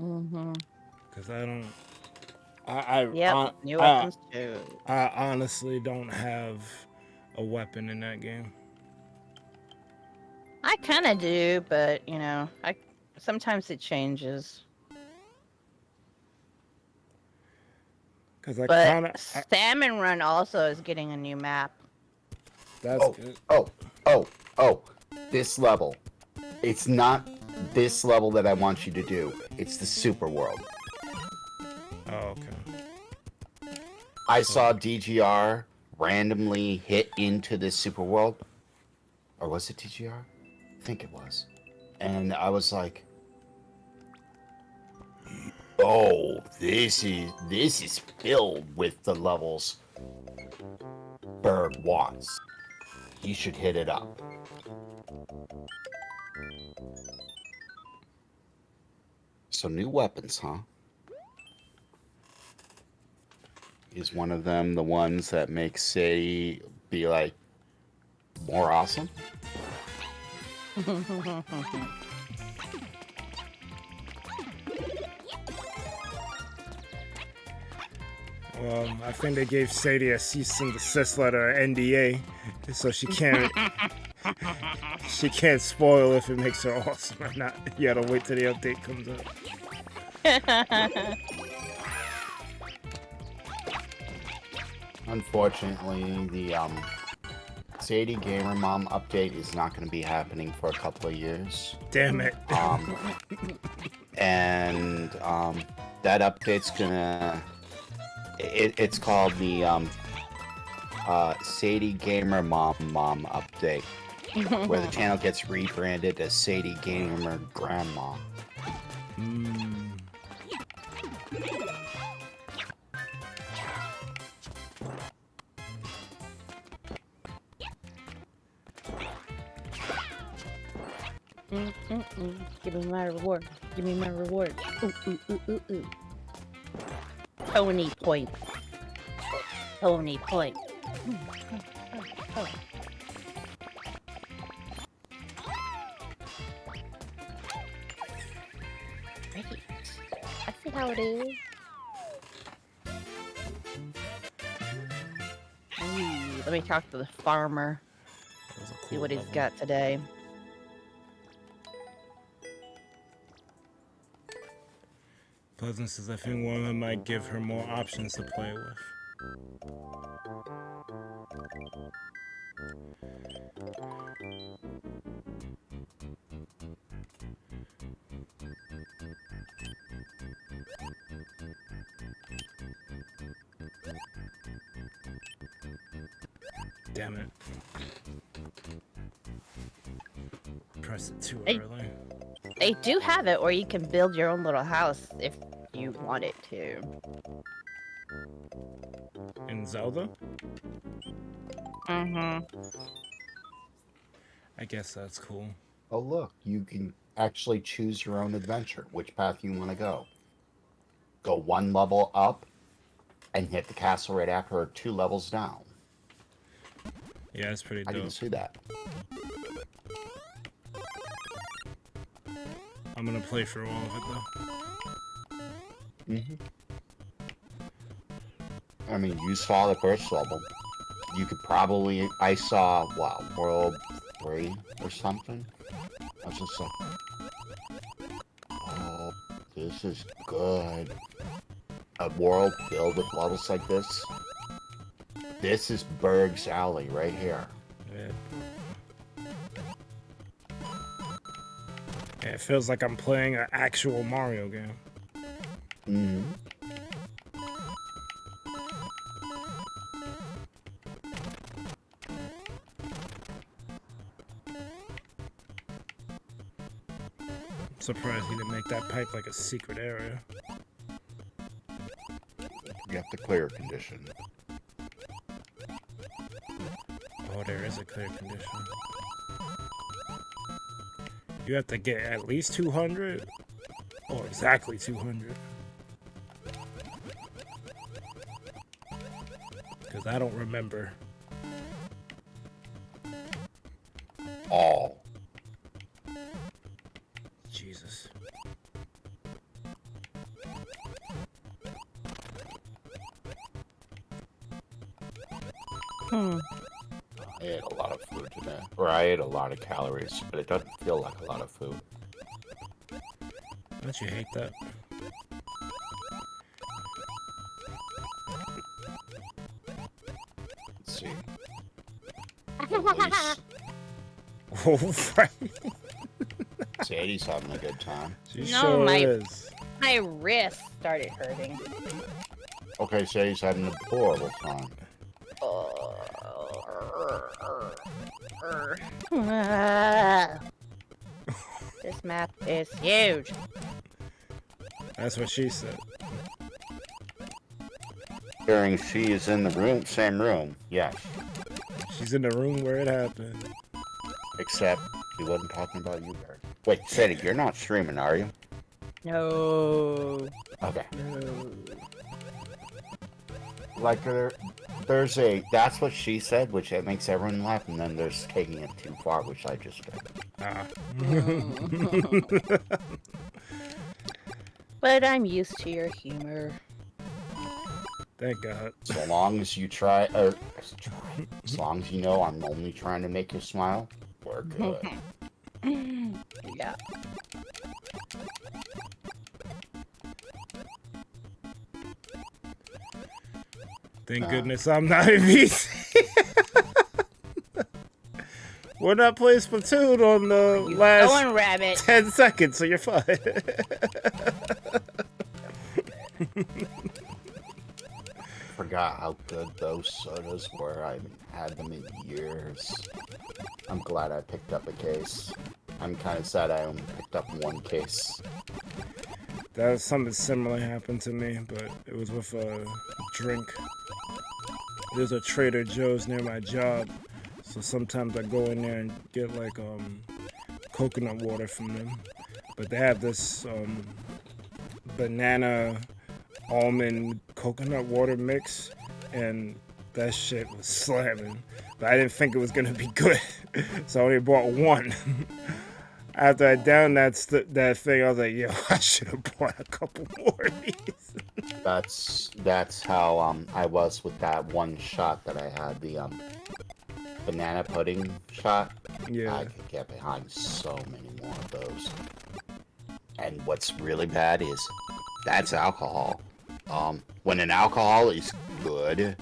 Mm-hmm. Because I don't... new weapons, too. I honestly don't have a weapon in that game. I kind of do, but, sometimes it changes. But Salmon Run also is getting a new map. That's good. Oh. This level. It's not this level that I want you to do. It's the super world. Oh, okay. I saw DGR randomly hit into this super world. Or was it DGR? I think it was. And I was like, oh, this is filled with the levels Berg wants. You should hit it up. So new weapons, huh? Is one of them the ones that make Sadie be like more awesome? Well, I think they gave Sadie a cease and desist letter, NDA, so she can't spoil if it makes her awesome or not. You gotta wait till the update comes up. Unfortunately, the Sadie Gamer Mom update is not going to be happening for a couple of years. Damn it. And that update's gonna. It's called the Sadie Gamer Mom update, where the channel gets rebranded as Sadie Gamer Grandma. Give me my reward. Give me my reward. Ooh, ooh, ooh, ooh, ooh. Pony point. Pony point. Right. I see how it is. Ooh, let me talk to the farmer. See what he's got today. Pleasant says I think one of them might give her more options to play with. Damn it. Press it too early. They do have it where you can build your own little house if you want it to. In Zelda? Mm-hmm. I guess that's cool. Oh look, you can actually choose your own adventure, which path you want to go. Go one level up and hit the castle right after, or 2 levels down. Yeah, it's pretty I dope. didn't see that. I'm gonna play for all of it though. I mean, you saw the first level. You could probably... I saw, wow, World 3 or something? I was just like... Oh, this is good. A world filled with levels like this. This is Berg's Alley right here. Yeah. Yeah, it feels like I'm playing an actual Mario game. I'm surprised he didn't make that pipe like a secret area. You have to clear condition. Oh, there is a clear condition. You have to get at least 200? Or exactly 200? Because I don't remember. All. Jesus. I ate a lot of food today. Or I ate a lot of calories, but it doesn't feel like a lot of food. Don't you hate that? Let's see. Oh, right. Sadie's having a good time. She No, sure my- is. My wrist started hurting. Okay, Sadie's having a horrible time. This map is huge. That's what she said. Hearing she is in the room, same room. Yes. She's in the room where it happened. Except he wasn't talking about you, Barry. Wait, Sadie, you're not streaming, are you? No. Okay. No. Like there's a that's what she said, which it makes everyone laugh, and then there's taking it too far, which I just did. Ah. But I'm used to your humor. Thank God. So long as you try, as long as you know I'm only trying to make you smile, we're good. Yeah. Thank goodness I'm not in VC. We're not playing Splatoon on the last Going rabbit. 10 seconds, so you're fine. Forgot how good those sodas were. I haven't had them in years. I'm glad I picked up a case. I'm kind of sad I only picked up one case. That was something similar happened to me, but it was with a drink. There's a Trader Joe's near my job, so sometimes I go in there and get like coconut water from them. But they have this banana almond coconut water mix, and that shit was slamming. But I didn't think it was gonna be good, so I only bought one. After I downed that thing, I was like, yo, I should have bought a couple more of these. That's how I was with that one shot that I had, the banana pudding shot. Yeah. I could get behind so many more of those. And what's really bad is that's alcohol. When an alcohol is good,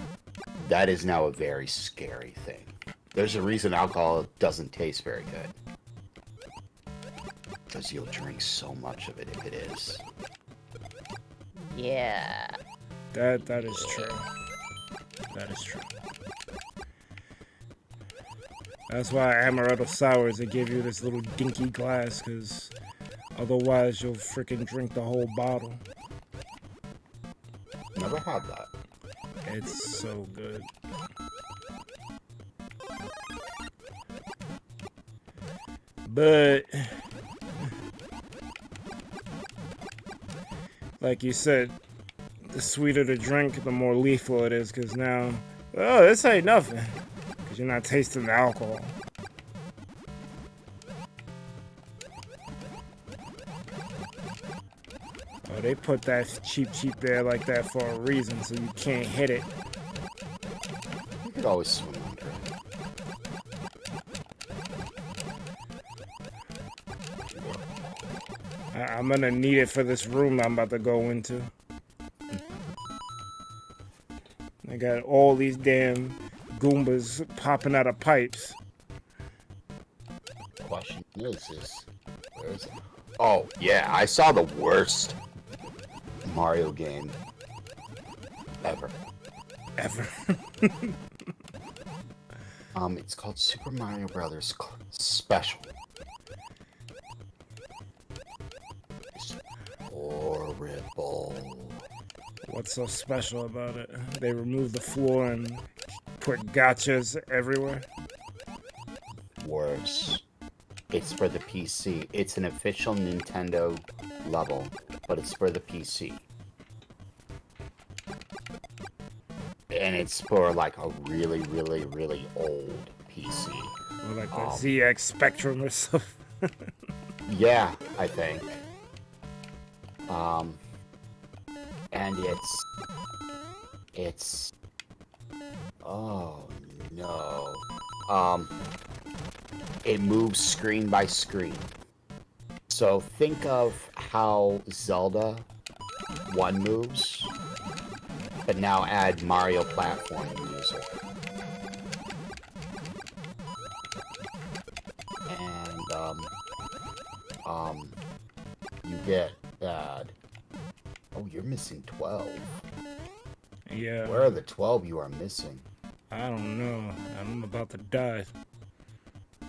that is now a very scary thing. There's a reason alcohol doesn't taste very good. Because you'll drink so much of it if it is. Yeah. That is true. That is true. That's why amaretto sours, they give you this little dinky glass, because otherwise you'll freaking drink the whole bottle. Never had that. It's so good. But like you said, the sweeter the drink, the more lethal it is, because now, oh, this ain't nothing, because you're not tasting the alcohol. Oh, they put that cheap there like that for a reason, so you can't hit it. You could always swim under it. I'm gonna need it for this room I'm about to go into. I got all these damn Goombas popping out of pipes. Question is where is it? Oh, yeah, I saw the worst Mario game ever. It's called Super Mario Brothers Special. It's horrible. What's so special about it? They removed the floor and put gotchas everywhere. Worse. It's for the PC. It's an official Nintendo level, but it's for the PC. And it's for like a really, really, really old PC. Or like the ZX Spectrum or something. Yeah, I think. And it's oh no. It moves screen by screen. So think of how Zelda 1 moves, but now add Mario platforming music. And you get that. Oh, you're missing 12. Yeah. Where are the 12 you are missing? I don't know. I'm about to die.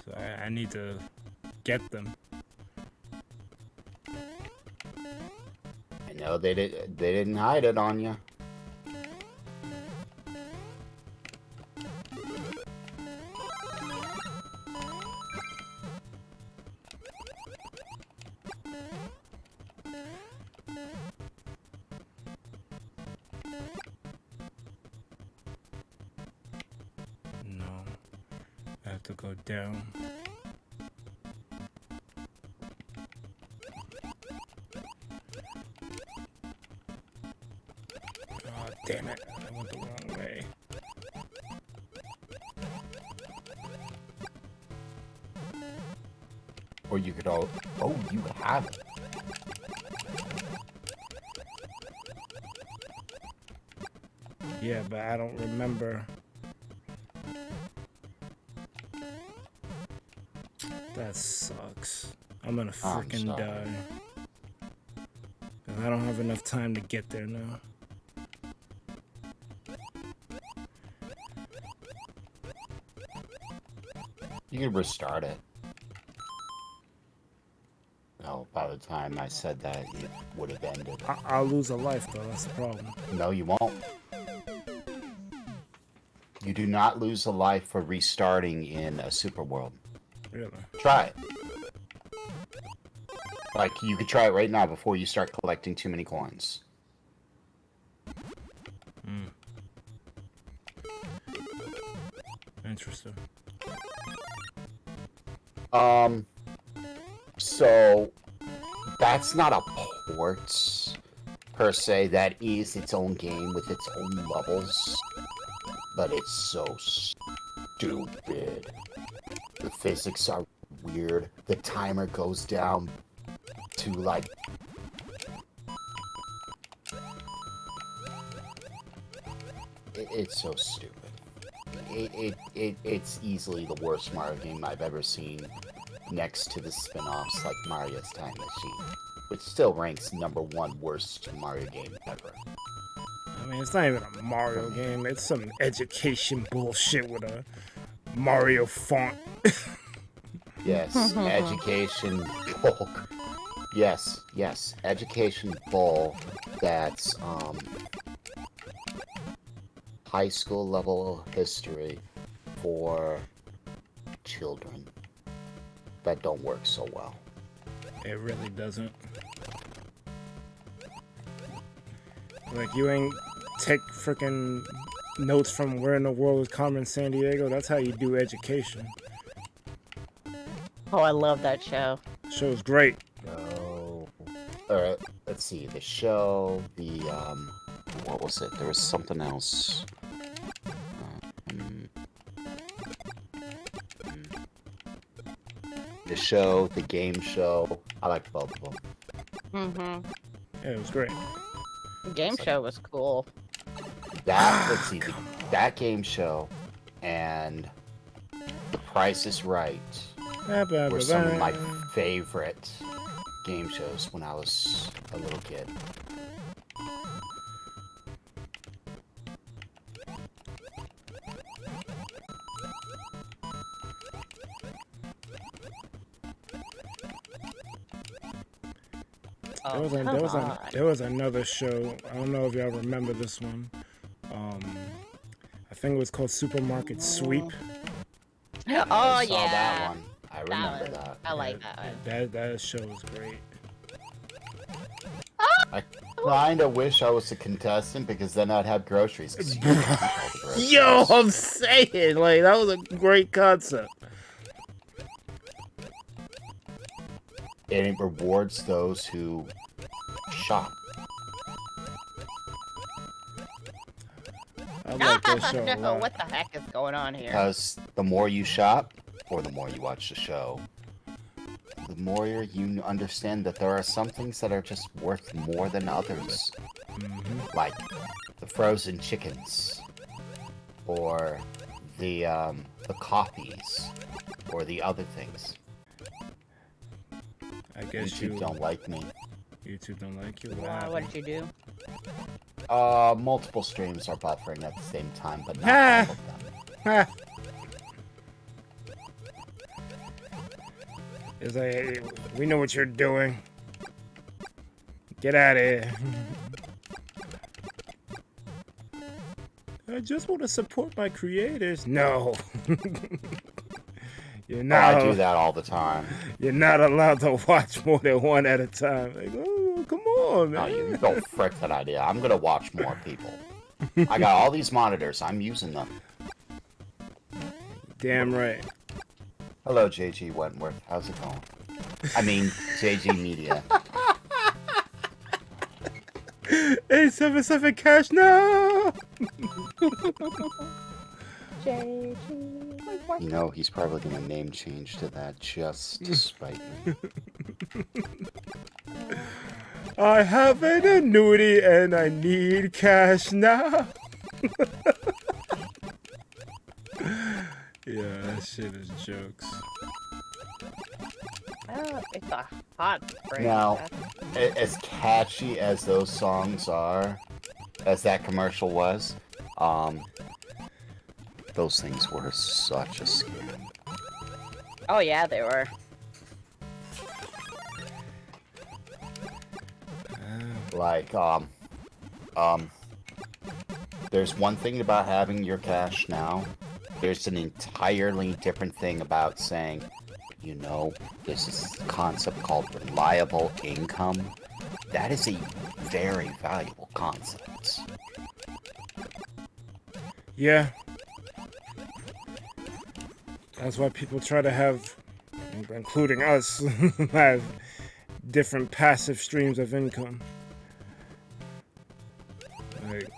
So I need to get them. I know they didn't hide it on you. No. I have to go down. Oh, damn it. I went the wrong way. Or you could all... Oh, you have it. Yeah, but I don't remember. That sucks. I'm gonna freaking sorry. die. 'Cause I don't have enough time to get there now. You could restart it. No, by the time I said that, it would have ended. I'll lose a life though, that's the problem. No, you won't. You do not lose a life for restarting in a super world. Really? Try it. Like, you could try it right now before you start collecting too many coins. Interesting. So that's not a port per se. That is its own game with its own levels. But it's so stupid. The physics are weird. The timer goes down to like... It's so stupid. It's easily the worst Mario game I've ever seen, next to the spin-offs like Mario's Time Machine, which still ranks #1 worst Mario game ever. I mean, it's not even a Mario game. It's some education bullshit with a Mario font. Yes, education bull. Yes, education bull. That's high school level history for children that don't work so well. It really doesn't. Like, you ain't take freaking notes from Where in the World is Carmen Sandiego. That's how you do education. Oh, I love that show. Show's great. No. Alright, let's see. The show, the, what was it? There was something else. The show, the game show. I liked both of them. Mm-hmm. Yeah, it was great. The game show was cool. That, let's see, that game show and The Price is Right were some of my favorite game shows when I was a little kid. Oh, There was another show. I don't know if y'all remember this one. I think it was called Supermarket Sweep. Oh, I yeah. saw that one. I remember that. I like that one. That show was great. I kinda wish I was a contestant because then I'd have groceries. 'Cause you can keep all the groceries. Yo, I'm saying, like, that was a great concept. And it rewards those who shop. I like that show a No, lot. what the heck is going on here? Because the more you shop, or the more you watch the show, the more you understand that there are some things that are just worth more than others. Like the frozen chickens, or the coffees, or the other things. I guess YouTube don't like me. YouTube don't like you. What did you do? Multiple streams are buffering at the same time, but not Ha! all of them. Ha! It's like, hey, we know what you're doing. Get out of here. I just want to support my creators. No. You're not. I do that all the time. You're not allowed to watch more than one at a time. Like, oh, come on, man. Oh, you don't frick that idea. I'm gonna watch more people. I got all these monitors. I'm using them. Damn right. Hello, JG Wentworth. How's it going? I mean, JG Media. 877 cash now. You know, he's probably gonna name change to that just to spite me. I have an annuity and I need cash now. Yeah, that shit is jokes. Oh, it's a hot spring. Now, as catchy as those songs are, as that commercial was, those things were such a scam. Oh yeah, they were. Like, there's one thing about having your cash now. There's an entirely different thing about saying, you know, this is a concept called reliable income. That is a very valuable concept. Yeah. That's why people try to have, including us, have different passive streams of income. Like,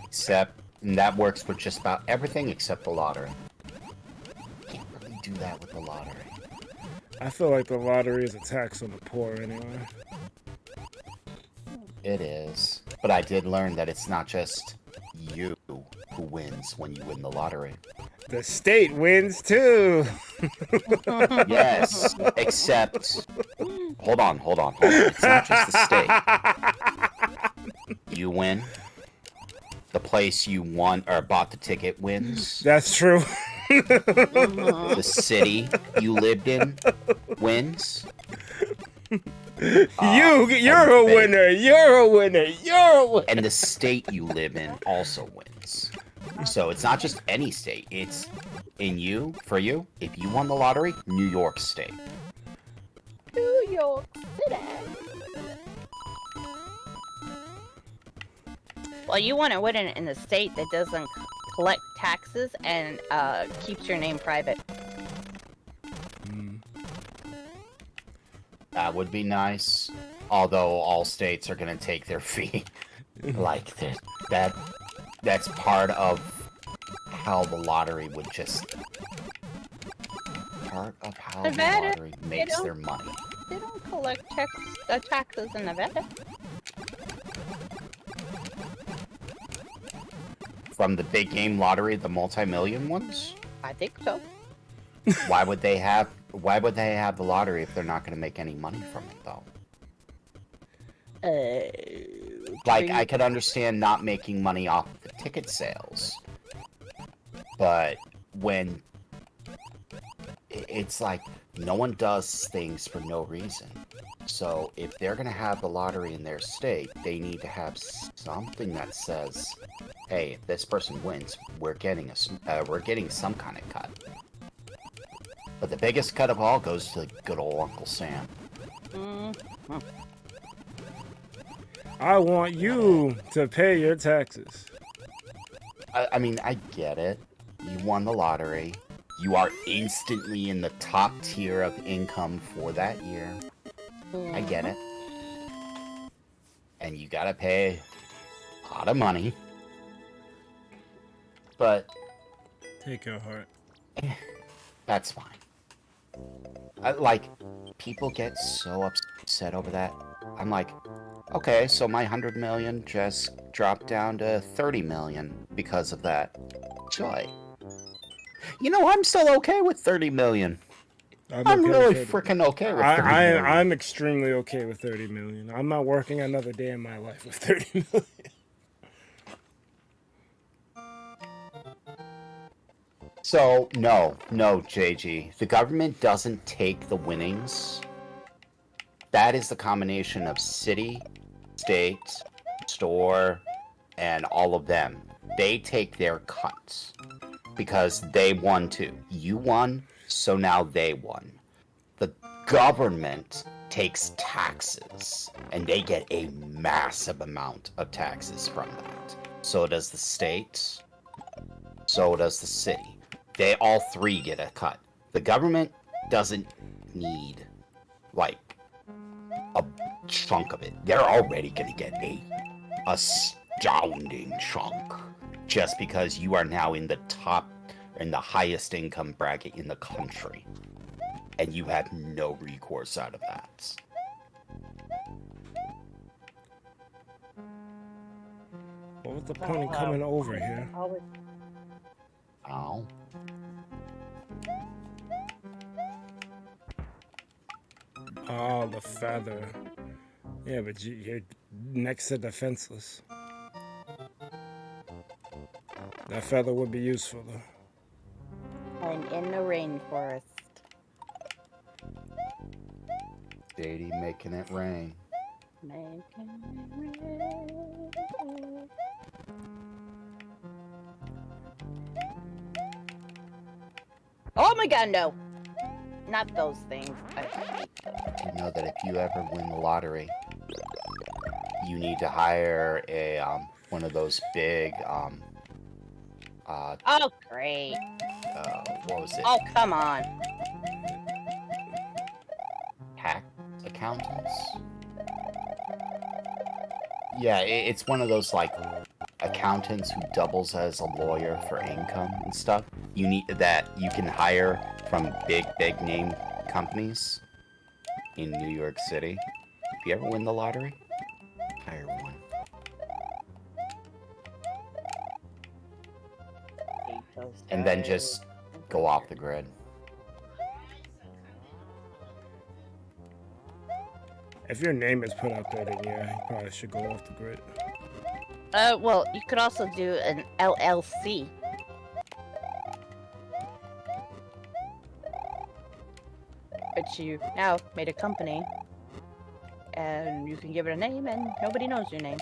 Except, and that works with just about everything except the lottery. Can't really do that with the lottery. I feel like the lottery is a tax on the poor anyway. It is. But I did learn that it's not just you who wins when you win the lottery. The state wins too. Yes, except... Hold on. It's not just the state. You win. The place you won or bought the ticket wins. That's true. The city you lived in wins. You're a winner. You're a winner. You're a winner. And the state you live in also wins. So it's not just any state. It's for you, if you won the lottery, New York State. New York City. Well, you want to win in a state that doesn't collect taxes and keeps your name private. That would be nice. Although all states are gonna take their fee. Like that's part of how the lottery would just part of how the Nevada, lottery makes their money. They don't collect taxes in Nevada. From the big game lottery, the multi-million ones? I think so. Why would they have the lottery if they're not going to make any money from it, though? Like, I could understand not making money off of the ticket sales, but when it's like no one does things for no reason. So if they're going to have the lottery in their state, they need to have something that says, "Hey, if this person wins, we're getting some kind of cut." But the biggest cut of all goes to good old Uncle Sam. I want you to pay your taxes. I mean, I get it. You won the lottery. You are instantly in the top tier of income for that year. I get it. And you gotta pay a lot of money. But Take your heart. that's fine. People get so upset over that. I'm like, okay, so my 100 million just dropped down to 30 million because of that. Joy. You know, I'm still okay with 30 million. I'm okay really with 30. freaking okay with 30 million. I'm extremely okay with 30 million. I'm not working another day in my life with 30 million. So, no, JG. The government doesn't take the winnings. That is the combination of city, state, store, and all of them. They take their cuts because they won too. You won, so now they won. The government takes taxes, and they get a massive amount of taxes from that. So does the state, so does the city. They all three get a cut. The government doesn't need, like, a chunk of it. They're already gonna get a astounding chunk just because you are now in the top, in the highest income bracket in the country. And you have no recourse out of that. What was the point in coming over here? Oh. Oh, the feather. Yeah, but you're next to defenseless. That feather would be useful, though. I'm in the rainforest. Sadie making it rain. Making it rain. Oh my god, no! Not those things. I hate those. You know that if you ever win the lottery, you need to hire a one of those big Oh, great. what was it? Oh, come on. Tax accountants? Yeah, it's one of those like accountants who doubles as a lawyer for income and stuff. You need that you can hire from big name companies in New York City. If you ever win the lottery, hire one. And then just go off the grid. If your name is put out there, then yeah, you probably should go off the grid. Well, you could also do an LLC. But you now made a company, and you can give it a name, and nobody knows your name.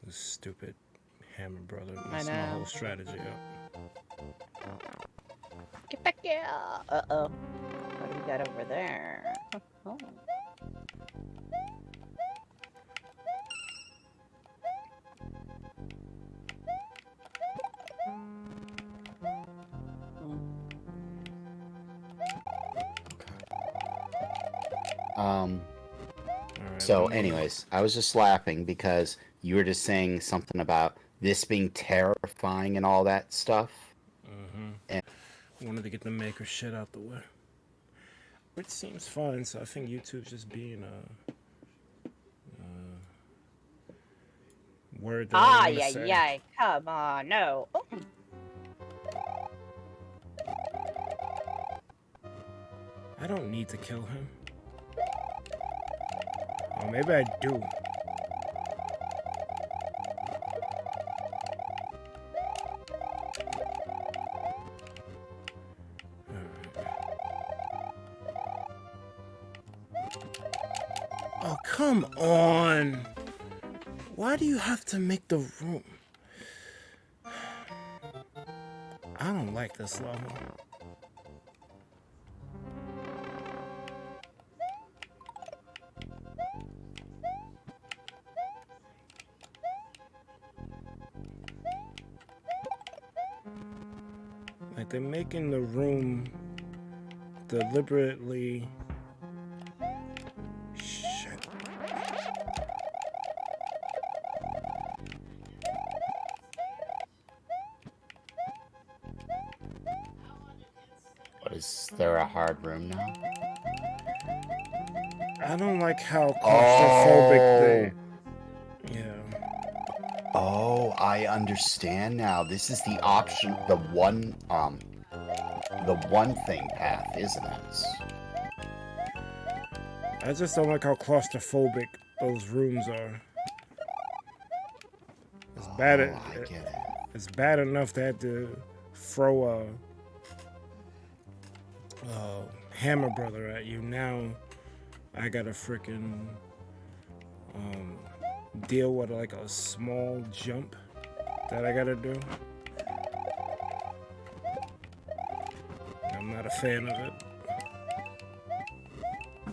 This stupid Hammer brother I messed my know. whole strategy up. Get back here! Uh-oh. What do we got over there? Oh. Um, Alright, so let me- anyways, I was just laughing because you were just saying something about this being terrifying and all that stuff. I wanted to get the maker shit out the way. Which seems fine, so I think YouTube's just being word that I Yeah, wanna say. yeah, come on, no. Oh. I don't need to kill him. Oh, maybe I do. Oh, come on. Why do you have to make the room? I don't like this level. Like, they're making the room deliberately. Shit. What, is there a hard room now? I don't like how claustrophobic they. Yeah. Oh, I understand now. This is the option, the one thing path, isn't it? I just don't like how claustrophobic those rooms are. It's bad. Oh, I get it. It's bad enough they had to throw a hammer brother at you. Now I gotta freaking deal with like a small jump that I gotta do. I'm not a fan of it. I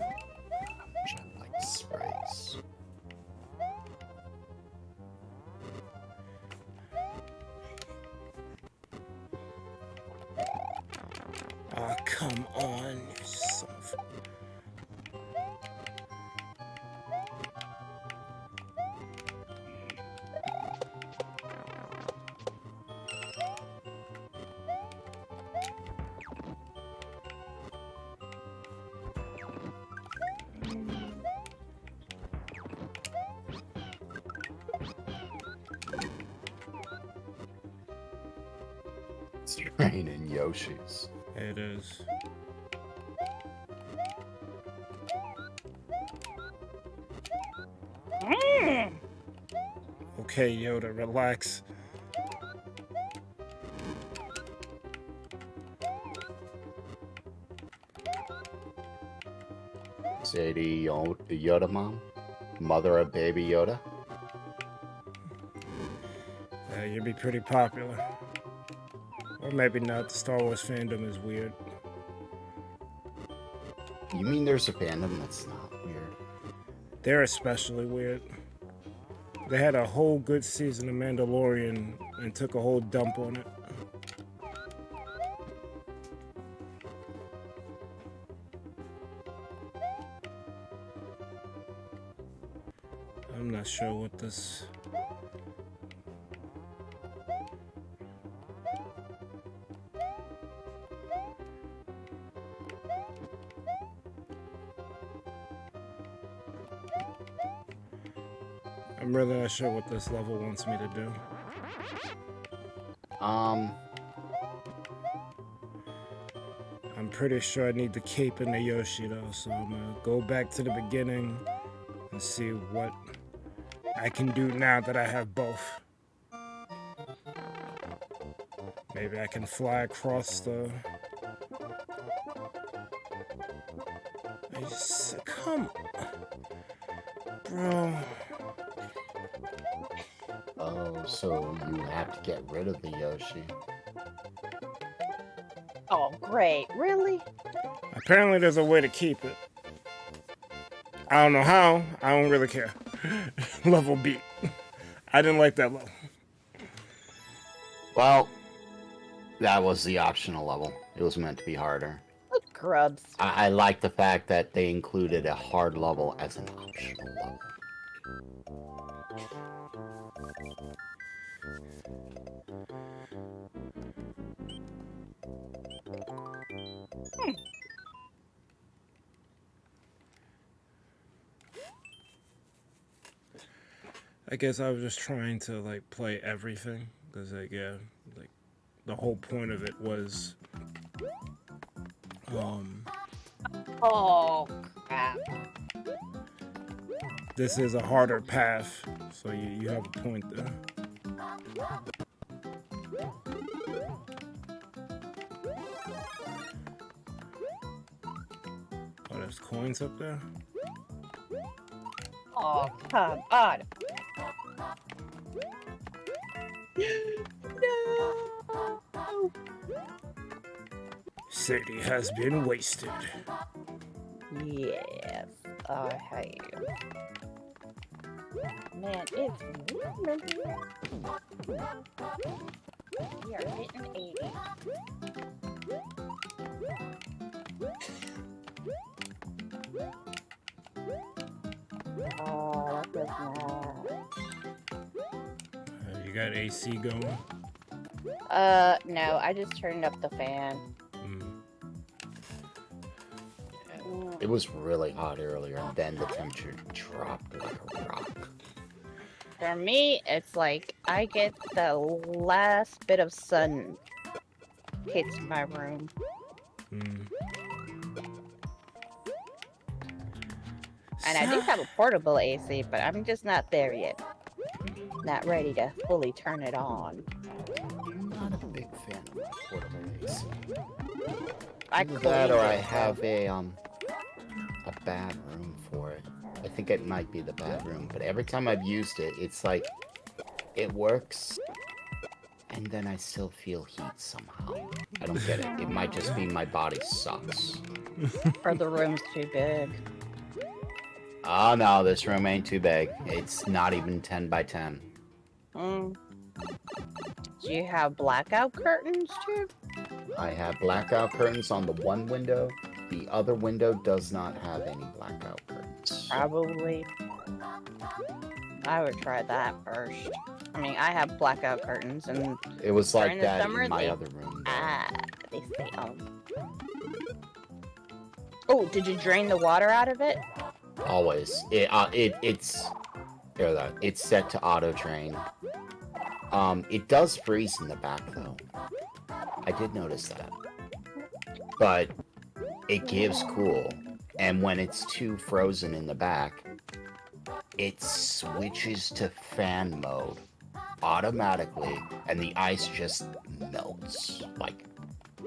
like sprites. Oh, come on, you son of It's raining Yoshis. It is. Okay, Yoda, relax. Sadie Yoda mom? Mother of baby Yoda? You'd be pretty popular. Or maybe not. The Star Wars fandom is weird. You mean there's a fandom that's not weird? They're especially weird. They had a whole good season of Mandalorian and took a whole dump on it. I'm not sure what this... I'm really not sure what this level wants me to do. I'm pretty sure I need the cape and the Yoshi though, so I'm gonna go back to the beginning and see what I can do now that I have both. Maybe I can fly across the... Come... Bro... Oh, so you have to get rid of the Yoshi. Oh, great. Really? Apparently there's a way to keep it. I don't know how. I don't really care. Level beat. I didn't like that level. Well, that was the optional level. It was meant to be harder. What grubs? I like the fact that they included a hard level as an optional level. I guess I was just trying to like play everything because like yeah, like the whole point of it was Oh, crap. this is a harder path, so you have a point there. Oh, there's coins up there? Oh, come on. No. Sadie has been wasted. Yes, I have. Man, it's warm here. We are hitting 80. Oh, that feels nice. You got AC going? No, I just turned up the fan. It was really hot earlier, and then the temperature dropped like a rock. For me, it's like I get the last bit of sun hits my room. Hmm. And I do have a portable AC, but I'm just not there yet. Not ready to fully turn it on. I'm not a big fan of my portable AC. I Either that or cleaned I it, have a bad room for it. I think it might be the bad room, but every time I've used it, it's like it works, and then I still feel heat somehow. I don't get it. It might just be my body sucks. or the room's too big. Oh no, this room ain't too big. It's not even 10 by 10. Mm. Do you have blackout curtains too? I have blackout curtains on the one window. The other window does not have any blackout curtains. Probably. I would try that first. I mean, I have blackout curtains, and It was during like the that summer, in my they- other room. Though. they stay on. Oh, did you drain the water out of it? Always. It's here that it's set to auto drain. It does freeze in the back though. I did notice that. But it gives cool, and when it's too frozen in the back, it switches to fan mode automatically, and the ice just melts. Like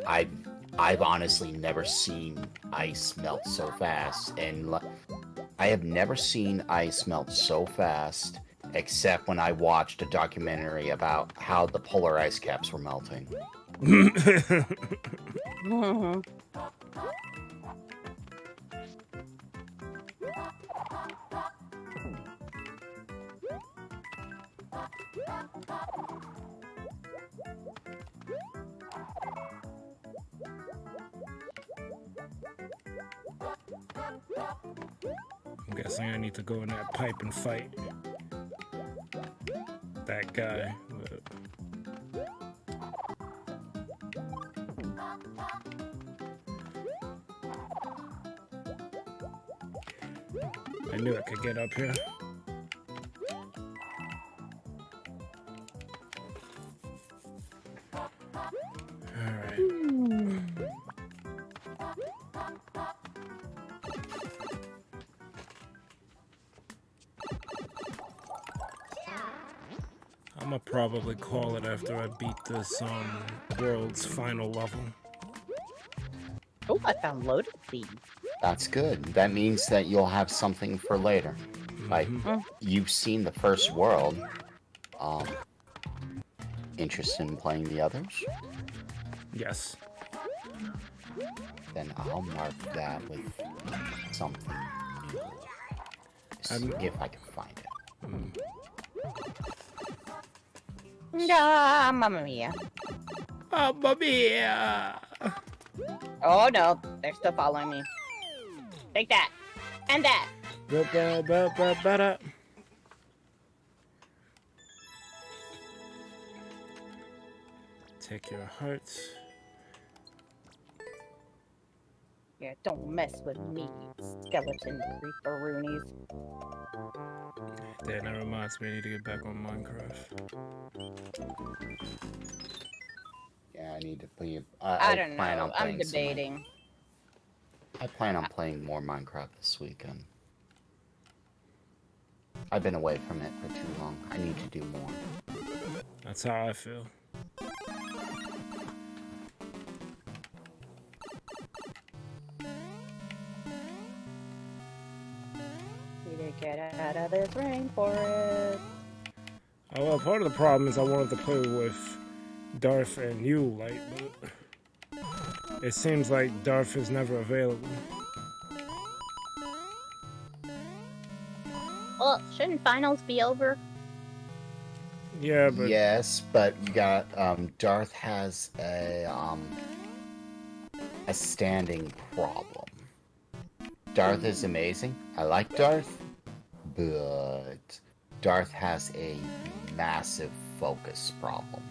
I've honestly never seen ice melt so fast, and I have never seen ice melt so fast, except when I watched a documentary about how the polar ice caps were melting. Mm-hmm. I'm guessing I need to go in that pipe and fight that guy. But I knew I could get up here. Alright. I'm gonna probably call it after I beat this world's final level. Oh, I found loaded seeds. That's good. That means that you'll have something for later. Like, you've seen the first world. Interested in playing the others? Yes. Then I'll mark that with something new. If I can find it. Ah, mamma mia. Mamma mia! Oh no, they're still following me. Take that. And that. Ba-ba-ba-ba-ba-da. Take your hearts. Yeah, don't mess with me, skeleton creeper-roonies. Damn, that reminds me, I need to get back on Minecraft. Yeah, I need to play. I don't plan know. on I'm playing some more. debating. I plan on playing more Minecraft this weekend. I've been away from it for too long. I need to do more. That's how I feel. Need to get out of this rainforest. Oh, well, part of the problem is I wanted to play with Darth and you, like, but it seems like Darth is never available. Well, shouldn't finals be over? Yeah, but Yes, but you got Darth has a standing problem. Darth is amazing. I like Darth, but Darth has a massive focus problem.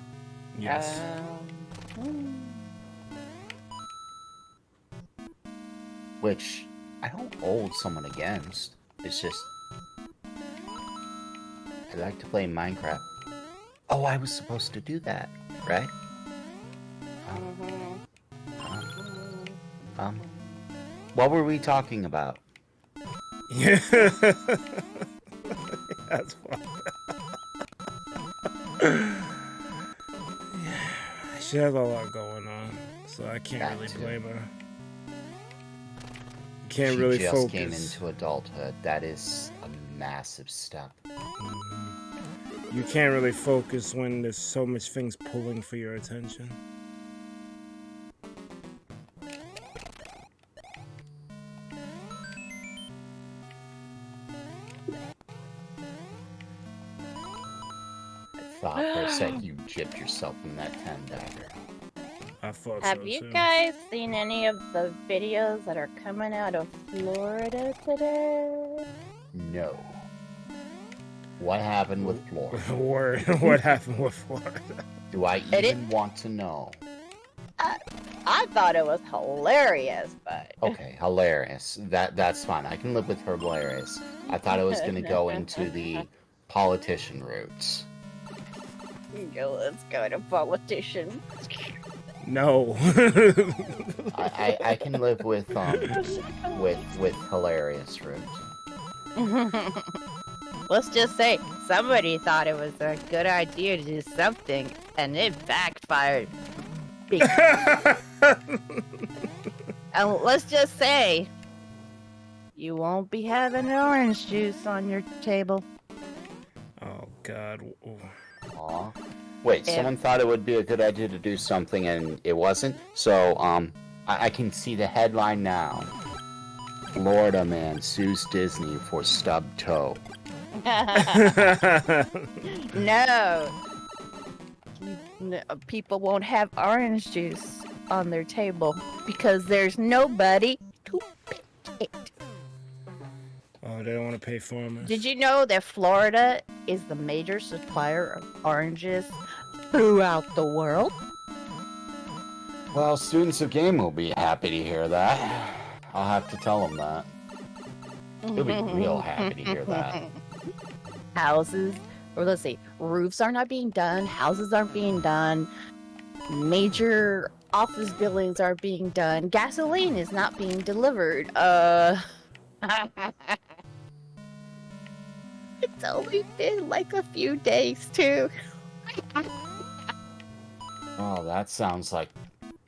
yes. Which I don't hold someone against. It's just I like to play Minecraft. Oh, I was supposed to do that, right? What were we talking about? Yeah. That's fun. She has a lot going on, so I can't That really too. blame her. Can't She really just focus. came into adulthood. That is a massive step. You can't really focus when there's so much things pulling for your attention. I thought for a sec you gypped yourself in that 10 dagger. I thought so Have you too. guys seen any of the videos that are coming out of Florida today? No. What happened with Florida? What happened with Florida? Do I even want to know? I thought it was hilarious, but Okay, hilarious. That's fine. I can live with her hilarious. I thought it was going to go into the politician routes. Let's go to politicians. No. I can live with hilarious routes. Let's just say somebody thought it was a good idea to do something, and it backfired. And let's just say you won't be having orange juice on your table. Oh God. Ooh. Aw. Wait, someone thought it would be a good idea to do something and it wasn't? So, I can see the headline now. Florida man sues Disney for stubbed toe. No. People won't have orange juice on their table because there's nobody to pick it. Oh, they don't want to pay farmers. Did you know that Florida is the major supplier of oranges throughout the world? Well, students of game will be happy to hear that. I'll have to tell them that. They'll be real happy to hear that. Houses, or let's see, roofs are not being done, houses aren't being done, major office buildings are being done, gasoline is not being delivered. It's only been like a few days too. Oh, that sounds like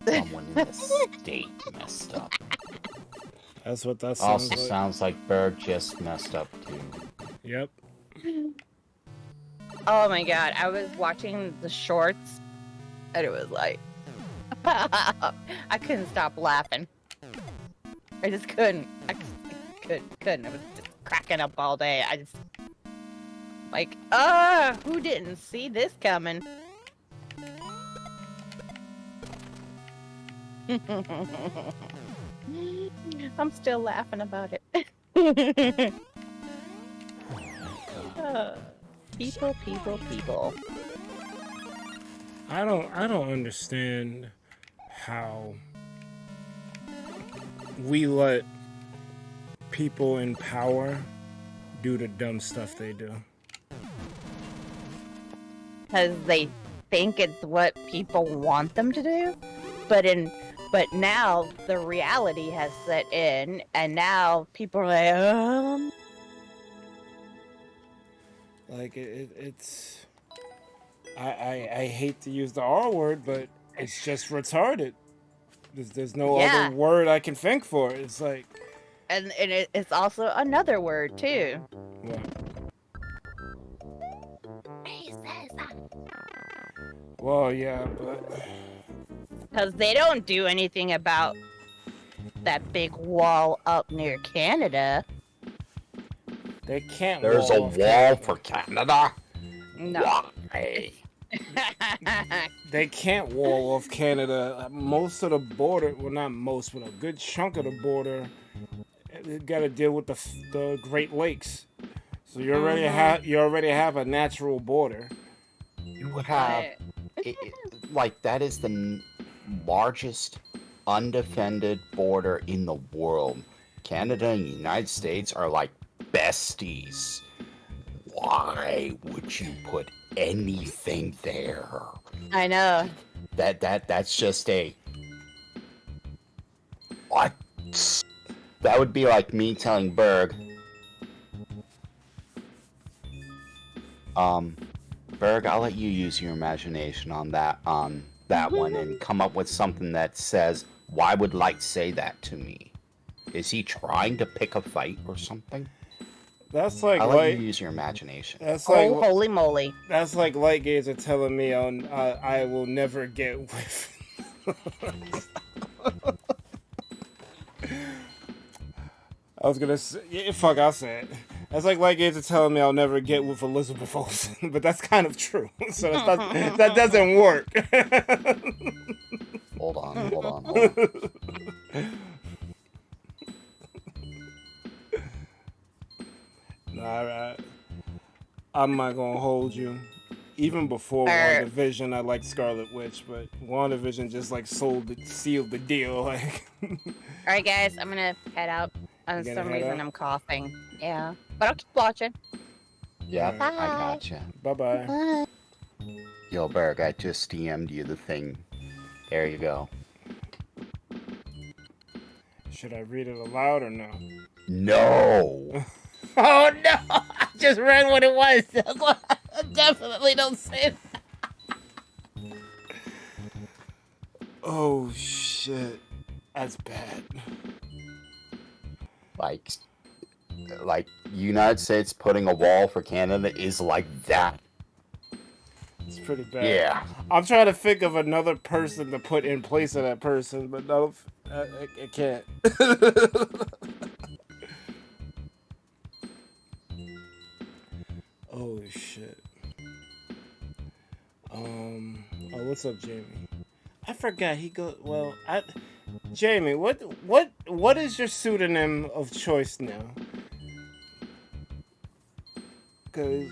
someone in the state messed up. That's what that sounds Also like. sounds like Berg just messed up too. Yep. Oh my god, I was watching the shorts and it was like I couldn't stop laughing. I just couldn't. I couldn't. I was just cracking up all day. I just like, who didn't see this coming? I'm still laughing about it. People. I don't understand how we let people in power do the dumb stuff they do. Because they think it's what people want them to do, but now the reality has set in, and now people are like it's I hate to use the R word, but it's just retarded. There's no Yeah. other word I can think for it. It's like, and it's also another word too. what? Well, yeah, but Because they don't do anything about that big wall up near Canada. they can't. There's a wall off wall Canada. for Canada? No. Why? They can't wall off Canada. Most of the border, well, not most, but a good chunk of the border, got to deal with the Great Lakes. So you already have a natural border. You have like that is the largest undefended border in the world. Canada and the United States are like besties. why would you put anything there? I know. That's just a what? That would be like me telling Berg, Berg, I'll let you use your imagination on that one and come up with something that says, why would Light say that to me? Is he trying to pick a fight or something? That's like I'll let Light. you use your imagination. That's like Oh, holy moly. that's like Light Gazer telling me I will never get with. I was gonna say, yeah, fuck, I'll say it. That's like Light Gazer telling me I'll never get with Elizabeth Olsen, but that's kind of true. So that doesn't work. Hold on. Nah, I'm not gonna hold you. Even before WandaVision, I liked Scarlet Witch, but WandaVision just like sealed the deal. Like, Alright, guys, I'm gonna head out. For some reason, I'm coughing. Yeah. But I'll keep watching. Yep, Bye. I gotcha. bye-bye. Bye. Yo, Berg, I just DM'd you the thing. There you go. Should I read it aloud or no? No! Oh no! I just read what it was. Definitely don't say that. Oh shit. That's bad. Like United States putting a wall for Canada is like that. It's pretty bad. Yeah. I'm trying to think of another person to put in place of that person, but no, I can't. Oh shit. Oh, what's up, Jamie? I forgot Jamie, what is your pseudonym of choice now? Cause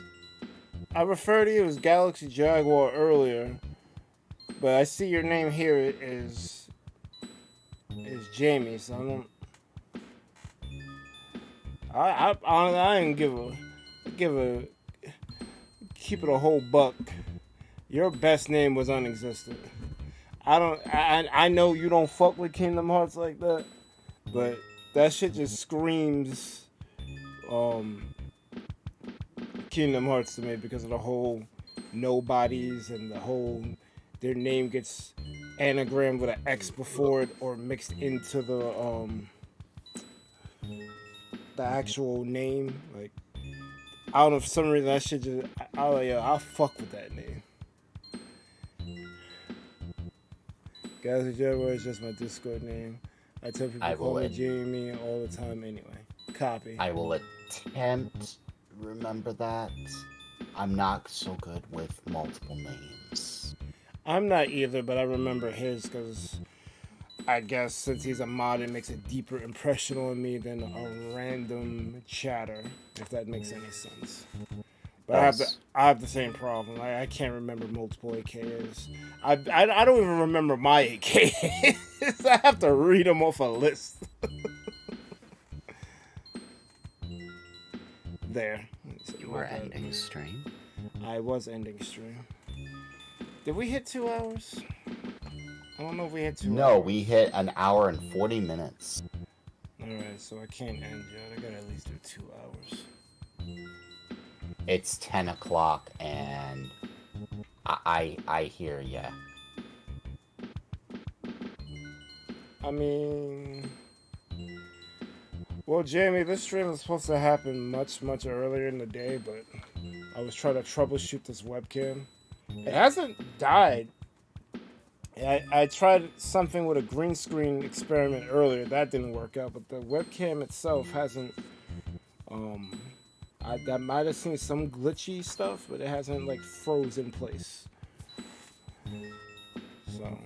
I referred to you as Galaxy Jaguar earlier, but I see your name here is Jamie, so I don't. I honestly I didn't keep it a whole buck. Your best name was unexistent. I know you don't fuck with Kingdom Hearts like that, but that shit just screams Kingdom Hearts to me because of the whole nobodies and the whole their name gets anagrammed with an X before it or mixed into the actual name. Like, I don't know, for some reason that shit just I'll fuck with that name. Galaxy Jaguar is just my Discord name. I tell people to call me Jamie all the time anyway. Copy. I will attempt remember that. I'm not so good with multiple names. I'm not either, but I remember his because I guess since he's a mod, it makes a deeper impression on me than a random chatter, if that makes any sense. But I have the same problem. I can't remember multiple AKAs. I don't even remember my AKAs. I have to read them off a list. There. You were ending stream? I was ending stream. Did we hit 2 hours? I don't know if we hit 2 hours. No, we hit an hour and 40 minutes. Alright, so I can't end yet. I gotta at least do 2 hours. It's 10 o'clock and I hear ya. I mean... Well, Jamie, this stream was supposed to happen much earlier in the day, but I was trying to troubleshoot this webcam. It hasn't died. I tried something with a green screen experiment earlier. That didn't work out, but the webcam itself hasn't... I might have seen some glitchy stuff, but it hasn't, like, froze in place. So...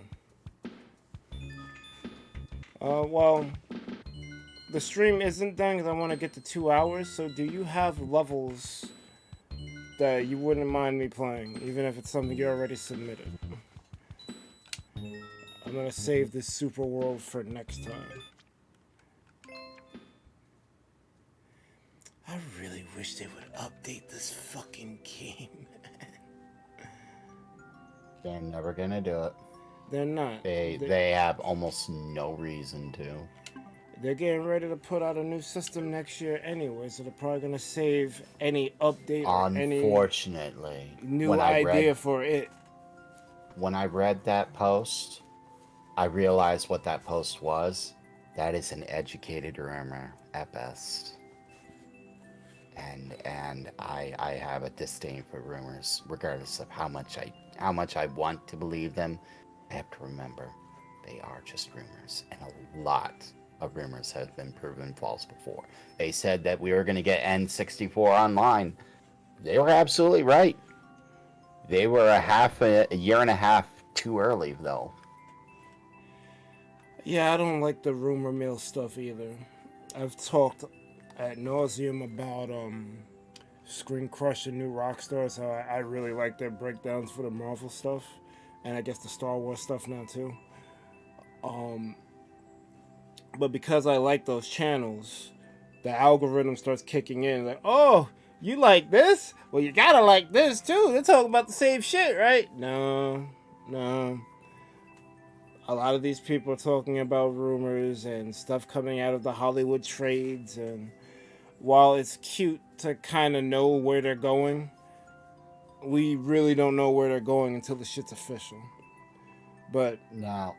well... The stream isn't done because I want to get to 2 hours, so do you have levels that you wouldn't mind me playing, even if it's something you already submitted? I'm gonna save this super world for next time. I really wish they would update this fucking game. They're never gonna do it. They're not. They have almost no reason to. They're getting ready to put out a new system next year anyway, so they're probably gonna save any update or Unfortunately, any new idea for it. When I read that post, I realized what that post was. That is an educated rumor at best. And I have a disdain for rumors, regardless of how much I want to believe them. I have to remember they are just rumors, and a lot of rumors have been proven false before. They said that we were going to get N64 online. They were absolutely right. They were a year and a half too early, though. Yeah, I don't like the rumor mill stuff either. I've talked ad nauseum about Screen Crush and New Rockstars. How I really like their breakdowns for the Marvel stuff, and I guess the Star Wars stuff now too. But because I like those channels, the algorithm starts kicking in. Like, oh, you like this? Well, you gotta like this too. They're talking about the same shit, right? No. A lot of these people are talking about rumors and stuff coming out of the Hollywood trades, and while it's cute to kind of know where they're going, we really don't know where they're going until the shit's official. But now,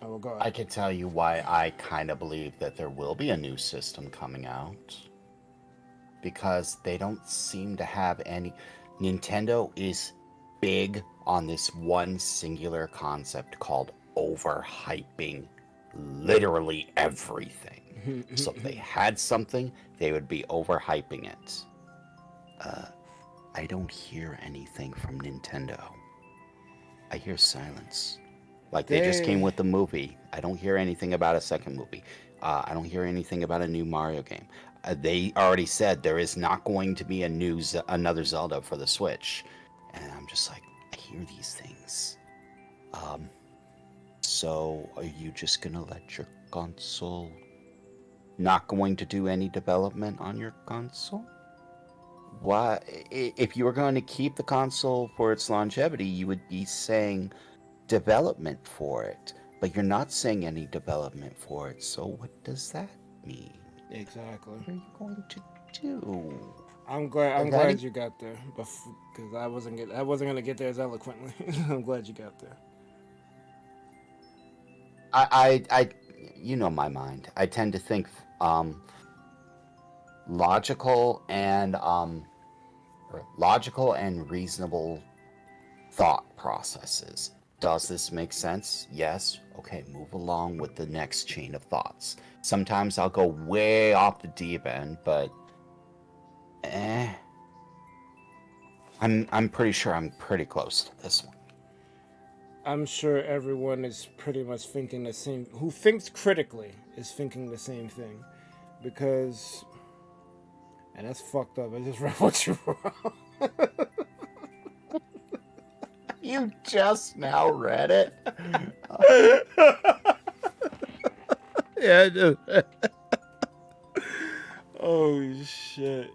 oh, go ahead. I can tell you why I kind of believe that there will be a new system coming out. Because they don't seem to have any. Nintendo is big on this one singular concept called overhyping literally everything. So if they had something, they would be overhyping it. I don't hear anything from Nintendo. I hear silence. Like they just came with the movie. I don't hear anything about a second movie. I don't hear anything about a new Mario game. They already said there is not going to be another Zelda for the Switch. And I'm just like, I hear these things. So are you just gonna let your console not going to do any development on your console? Why, if you were going to keep the console for its longevity, you would be saying development for it, but you're not saying any development for it. So what does that mean? Exactly. What are you going to do? I'm glad you got there, because I wasn't gonna get there as eloquently. I'm glad you got there. I you know my mind. I tend to think logical and reasonable thought processes. Does this make sense? Yes. Okay, move along with the next chain of thoughts. Sometimes I'll go way off the deep end, but I'm pretty sure I'm pretty close to this one. I'm sure everyone is pretty much thinking the same. Who thinks critically is thinking the same thing, because, and that's fucked up. I just read what you wrote. You just now read it? Yeah, I do. Oh shit.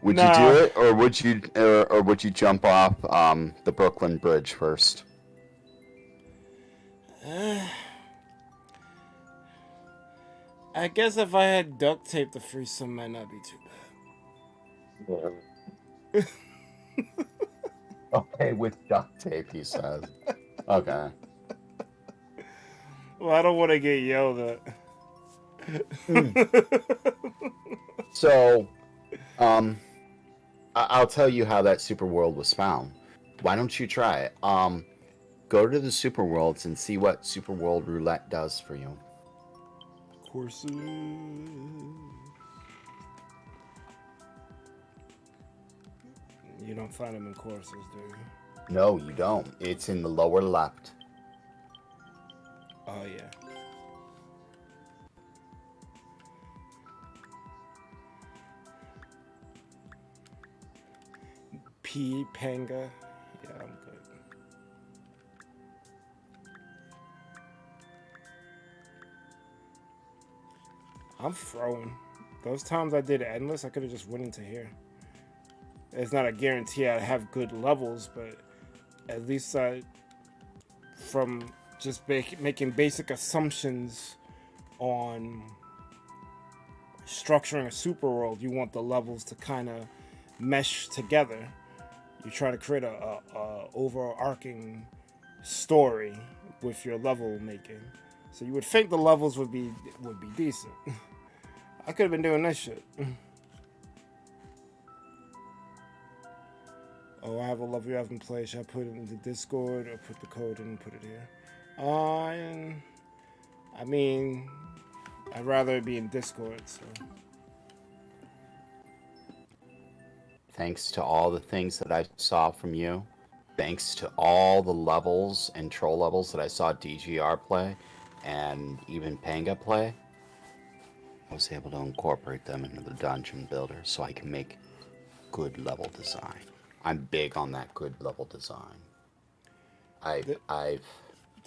Would you do it, or would you jump off the Brooklyn Bridge first? I guess if I had duct tape, the threesome might not be too bad. Okay, with duct tape, he says. Okay. Well, I don't want to get yelled at. So, I'll tell you how that super world was found. Why don't you try it? Go to the super worlds and see what super world roulette does for you. Courses. You don't find them in courses, do you? No, you don't. It's in the lower left. Oh yeah. P Panga. Yeah, I'm good. I'm throwing. Those times I did endless, I could have just went into here. It's not a guarantee I'd have good levels, but at least from just making basic assumptions on structuring a super world, you want the levels to kind of mesh together. You try to create a overarching story with your level making, so you would think the levels would be decent. I could have been doing this shit. Oh, I have a level you haven't played. Should I put it into Discord or put the code in and put it here? I mean, I'd rather it be in Discord. So. Thanks to all the things that I saw from you, thanks to all the levels and troll levels that I saw DGR play, and even Panga play, I was able to incorporate them into the dungeon builder so I can make good level design. I'm big on that good level design. I'm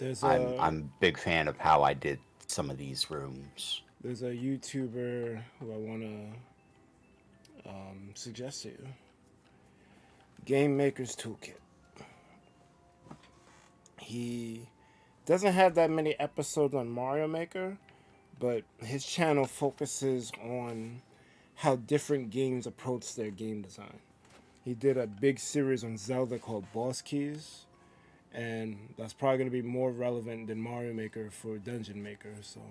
a big fan of how I did some of these rooms. There's a YouTuber who I want to suggest to you. Game Maker's Toolkit. He doesn't have that many episodes on Mario Maker, but his channel focuses on how different games approach their game design. He did a big series on Zelda called Boss Keys, and that's probably going to be more relevant than Mario Maker for Dungeon Maker, so,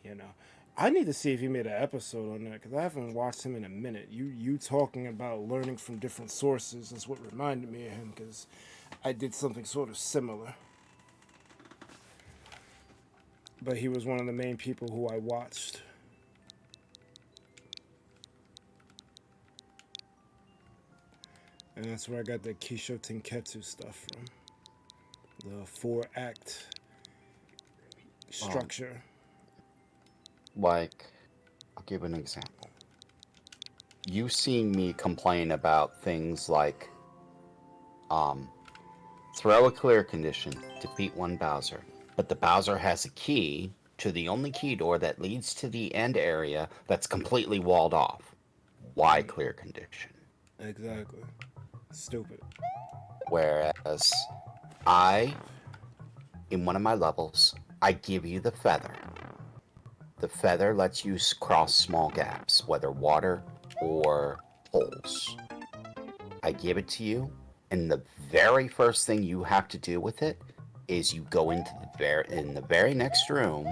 you know. I need to see if he made an episode on that, because I haven't watched him in a minute. You talking about learning from different sources is what reminded me of him, because I did something sort of similar. But he was one of the main people who I watched. And that's where I got the Kisho Tenketsu stuff from. The 4-act structure. Like, I'll give an example. You seeing me complain about things like, throw a clear condition, defeat one Bowser, but the Bowser has a key to the only key door that leads to the end area that's completely walled off. Why clear condition? Exactly. Stupid. Whereas in one of my levels, I give you the feather. The feather lets you cross small gaps, whether water or holes. I give it to you, and the very first thing you have to do with it is you go into the very next room,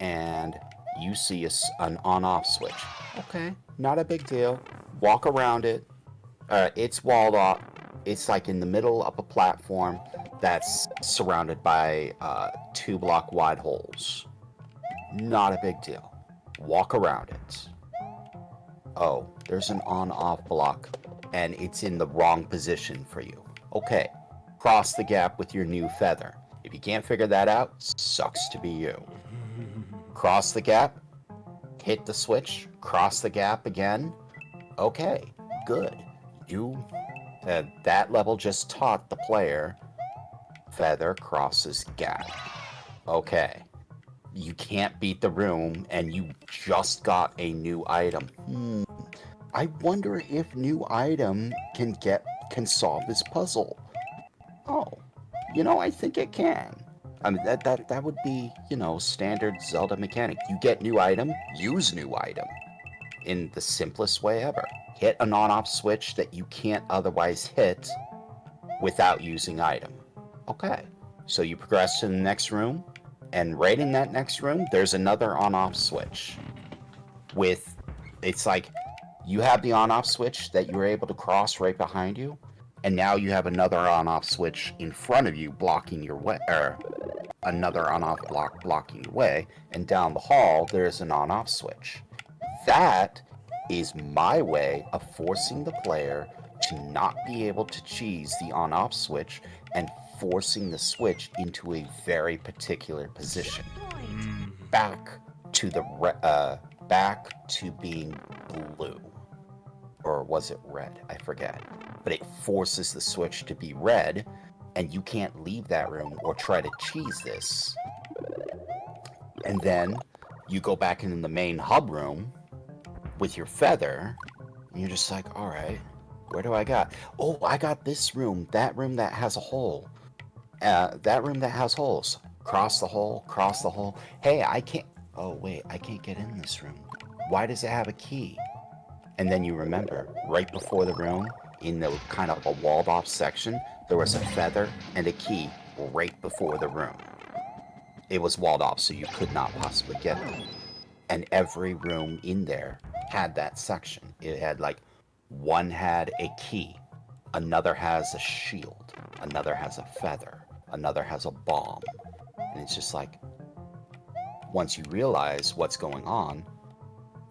and you see an on-off switch. Okay, not a big deal. Walk around it. It's walled off. It's like in the middle of a platform that's surrounded by 2-block wide holes. Not a big deal. Walk around it. Oh, there's an on-off block, and it's in the wrong position for you. Okay, cross the gap with your new feather. If you can't figure that out, sucks to be you. Cross the gap, hit the switch, cross the gap again. Okay, good. That level just taught the player feather crosses gap. Okay. You can't beat the room, and you just got a new item. I wonder if new item can solve this puzzle. Oh, I think it can. I mean, that would be, standard Zelda mechanic. You get new item, use new item. In the simplest way ever. Hit an on-off switch that you can't otherwise hit without using item. Okay, so you progress to the next room, and right in that next room, there's another on-off switch. It's like you have the on-off switch that you're able to cross right behind you, and now you have another on-off switch in front of you blocking your way, or another on-off block blocking your way, and down the hall, there's an on-off switch. That is my way of forcing the player to not be able to cheese the on-off switch and forcing the switch into a very particular position. Back to being blue. Or was it red? I forget. But it forces the switch to be red, and you can't leave that room or try to cheese this. And then You go back in the main hub room with your feather, and you're just like, all right, where do I got? Oh, I got this room that has a hole. That room that has holes. Cross the hole. Hey, I can't. Oh, wait, I can't get in this room. Why does it have a key? And then you remember, right before the room, in the kind of a walled off section, there was a feather and a key right before the room. It was walled off, so you could not possibly get it. And every room in there had that section. It had like, one had a key, another has a shield, another has a feather, another has a bomb. And it's just like, once you realize what's going on,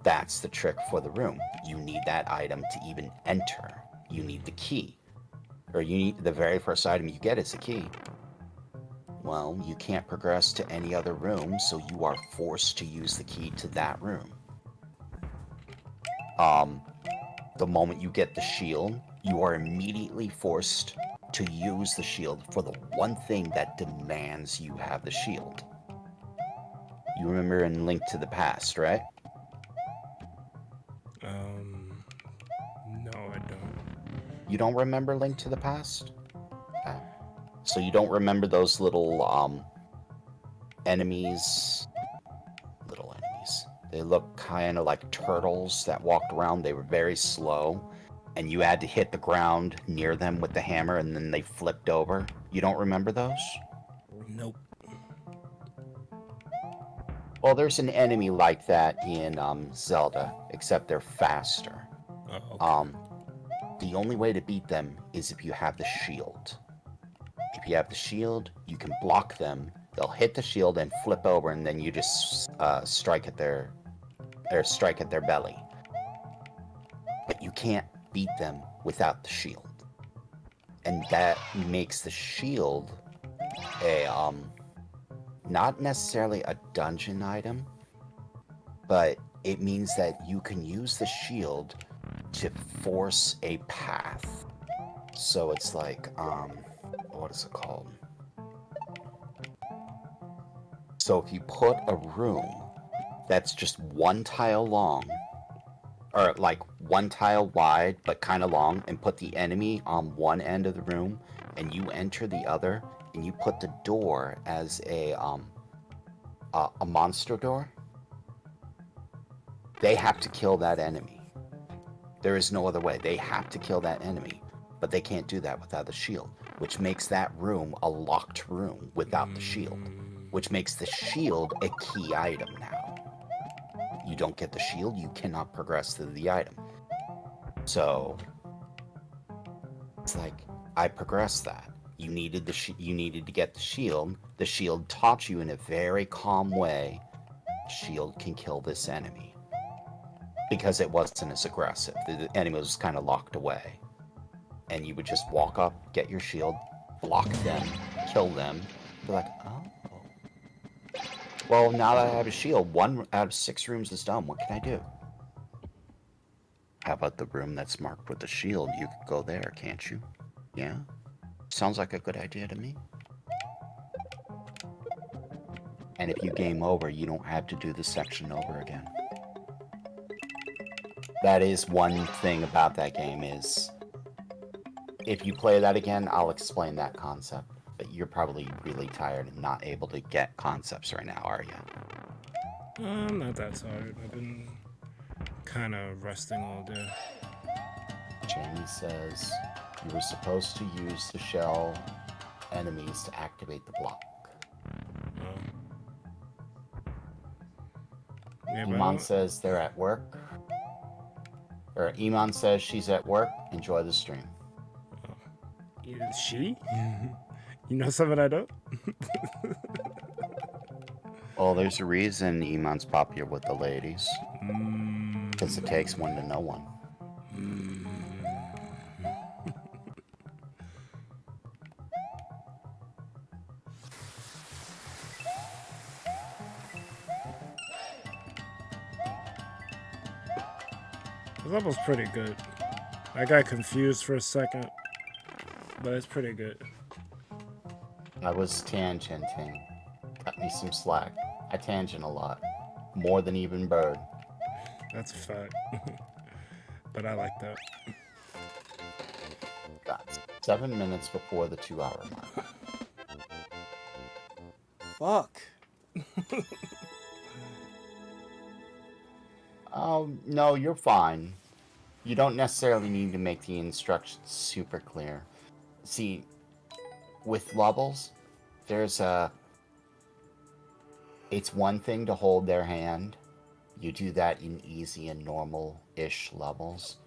that's the trick for the room. You need that item to even enter. You need the key. Or you need the very first item you get is a key. Well, you can't progress to any other room, so you are forced to use the key to that room. The moment you get the shield, you are immediately forced to use the shield for the one thing that demands you have the shield. You remember in Link to the Past, right? No, I don't. You don't remember Link to the Past? Okay. So you don't remember those little enemies? Little enemies. They look kind of like turtles that walked around. They were very slow, and you had to hit the ground near them with the hammer, and then they flipped over. You don't remember those? Nope. Well, there's an enemy like that in Zelda, except they're faster. Oh, okay. The only way to beat them is if you have the shield. If you have the shield, you can block them. They'll hit the shield and flip over, and then you just strike at their belly. But you can't beat them without the shield, and that makes the shield a not necessarily a dungeon item, but it means that you can use the shield to force a path. So it's like, what is it called? So if you put a room that's just one tile long, or like one tile wide but kind of long, and put the enemy on one end of the room, and you enter the other, and you put the door as a monster door, they have to kill that enemy. There is no other way. They have to kill that enemy, but they can't do that without the shield, which makes that room a locked room without the shield, which makes the shield a key item now. You don't get the shield, you cannot progress to the item. So it's like, I progressed that. You needed to get the shield. The shield taught you in a very calm way, shield can kill this enemy. Because it wasn't as aggressive. The enemy was kind of locked away. And you would just walk up, get your shield, block them, kill them. Be like, oh. Well, now that I have a shield, 1 out of 6 rooms is done. What can I do? How about the room that's marked with the shield? You could go there, can't you? Yeah? Sounds like a good idea to me. And if you game over, you don't have to do the section over again. That is one thing about that game is, if you play that again, I'll explain that concept. But you're probably really tired and not able to get concepts right now, are you? I'm not that tired. I've been kind of resting all day. Jamie says you were supposed to use the shell enemies to activate the block. Yeah, Iman says they're at work. Or Iman says she's at work. Enjoy the stream. Is she? You know something I don't? Well, there's a reason Iman's popular with the ladies. Because it takes one to know one. This level's pretty good. I got confused for a second, but it's pretty good. I was tangenting. Cut me some slack. I tangent a lot. more than even Bird. That's a fact. But I like that. That's 7 minutes before the 2-hour mark. Fuck. No, you're fine. You don't necessarily need to make the instructions super clear. See, with levels, there's a... It's one thing to hold their hand. You do that in easy and normal-ish levels.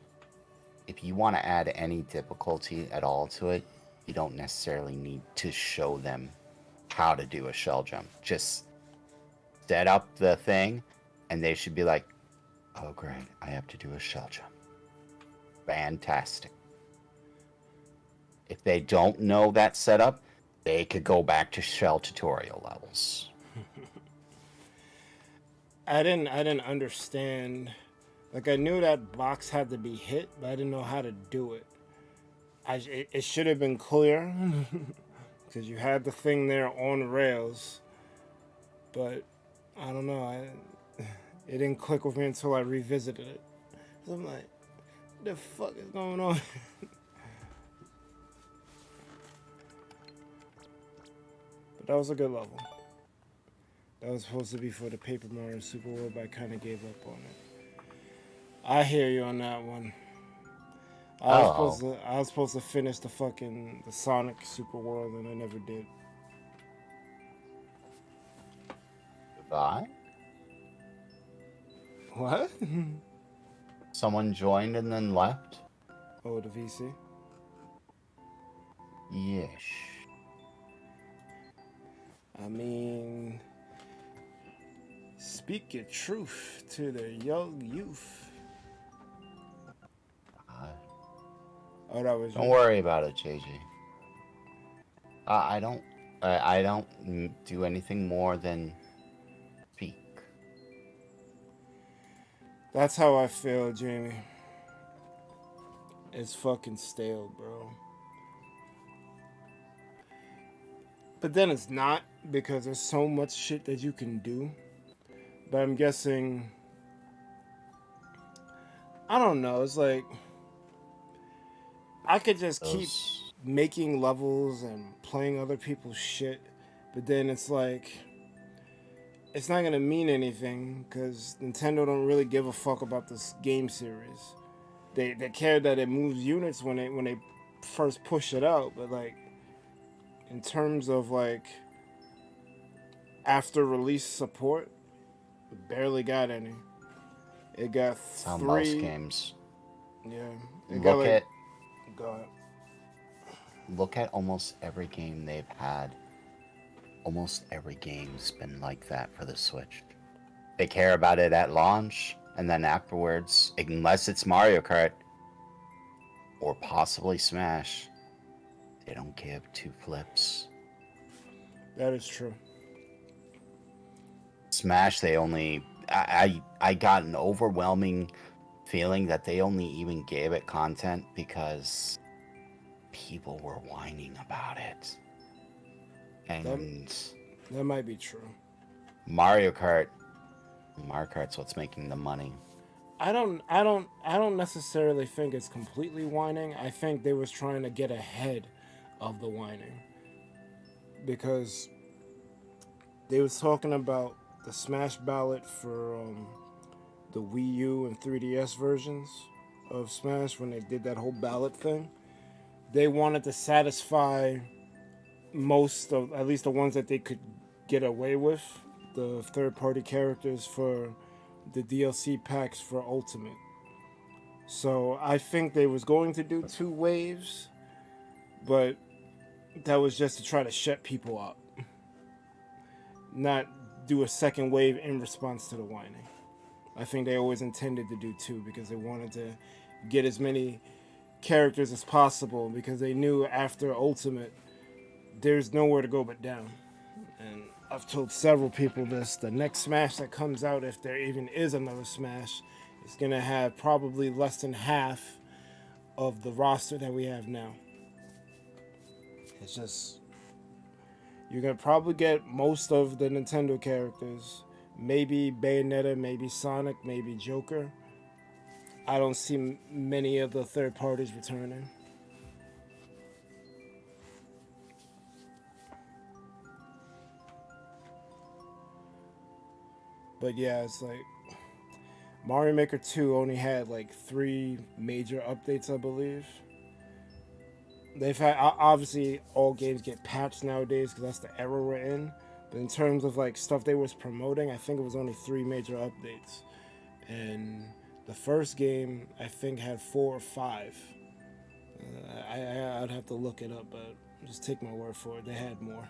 If you want to add any difficulty at all to it, you don't necessarily need to show them how to do a shell jump. Just set up the thing, and they should be like, oh great, I have to do a shell jump. Fantastic. If they don't know that setup, they could go back to shell tutorial levels. I didn't understand. Like, I knew that box had to be hit, but I didn't know how to do it. It should have been clear, because you had the thing there on rails, but I don't know. It didn't click with me until I revisited it. So I'm like, what the fuck is going on? But that was a good level. That was supposed to be for the Paper Mario Super World, but I kind of gave up on it. I hear you on that one. I was supposed to finish the Sonic Super World, and I never did. Goodbye. What? Someone joined and then left? Oh, the VC? Yes. I mean, speak your truth to the young youth. Oh, that was. Don't worry about it, JJ. I don't do anything more than speak. That's how I feel, Jamie. It's fucking stale, bro. But then it's not, because there's so much shit that you can do. But I'm guessing, I don't know, it's like, I could just keep making levels and playing other people's shit, but then it's like, it's not gonna mean anything, because Nintendo don't really give a fuck about this game series. They care that it moves units when they first push it out, but like, in terms of like after release support, it barely got any. It got That's how 3 most games. Yeah. Look at almost every game they've had. Almost every game's been like that for the Switch. They care about it at launch, and then afterwards, unless it's Mario Kart or possibly Smash, they don't give two flips. That is true. Smash, they only... I got an overwhelming feeling that they only even gave it content because people were whining about it. And that might be true. Mario Kart's what's making the money. I don't necessarily think it's completely whining. I think they was trying to get ahead of the whining, because they was talking about the Smash ballot for the Wii U and 3DS versions of Smash. When they did that whole ballot thing, they wanted to satisfy most of, at least the ones that they could get away with, the third-party characters for the DLC packs for Ultimate. So I think they was going to do 2 waves, but that was just to try to shut people up, not do a second wave in response to the whining. I think they always intended to do 2 because they wanted to get as many characters as possible, because they knew after Ultimate there's nowhere to go but down. And I've told several people this: the next Smash that comes out, if there even is another Smash, is gonna have probably less than half of the roster that we have now. It's just, you're gonna probably get most of the Nintendo characters, maybe Bayonetta, maybe Sonic, maybe Joker. I don't see many of the third parties returning. But yeah, it's like Mario Maker 2 only had like 3 major updates, I believe. They've had obviously all games get patched nowadays because that's the era we're in. But in terms of like stuff they was promoting, I think it was only 3 major updates, and the first game I think had 4 or 5. I'd have to look it up, but just take my word for it. They had more.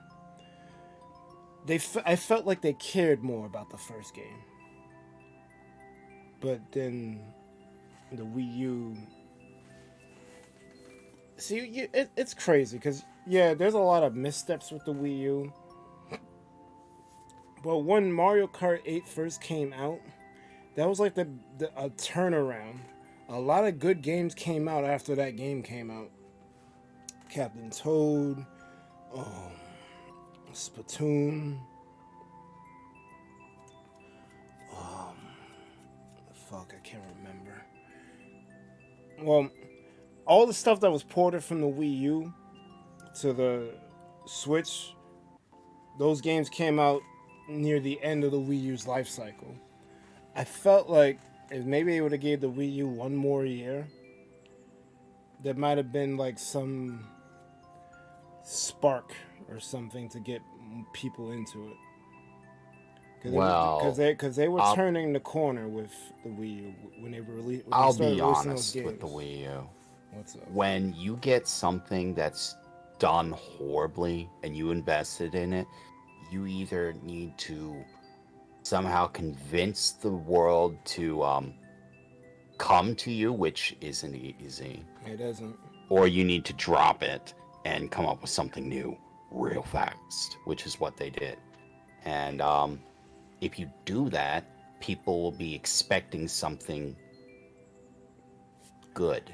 I felt like they cared more about the first game, but then the Wii U. See, it's crazy because yeah, there's a lot of missteps with the Wii U. But when Mario Kart 8 first came out, that was like a turnaround. A lot of good games came out after that game came out. Captain Toad, Splatoon, fuck, I can't remember. Well, all the stuff that was ported from the Wii U to the Switch, those games came out near the end of the Wii U's life cycle. I felt like if maybe they would have gave the Wii U one more year, there might have been like some spark or something to get people into it. Because they were turning the corner with the Wii U when they released. I'll be honest with the Wii U. What's up? When you get something that's done horribly and you invested in it, you either need to somehow convince the world to come to you, which isn't easy. It isn't. Or you need to drop it and come up with something new real fast, which is what they did. And if you do that, people will be expecting something good.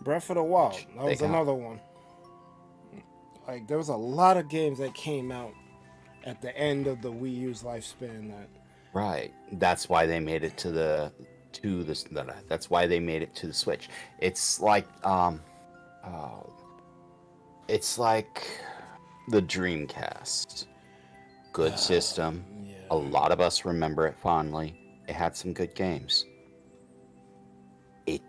Breath of the Wild, that was another one. Like, there was a lot of games that came out at the end of the Wii U's lifespan. Right. That's why they made it to the that's why they made it to the Switch. It's like it's like the Dreamcast. Good system. Yeah. A lot of us remember it fondly. It had some good games. It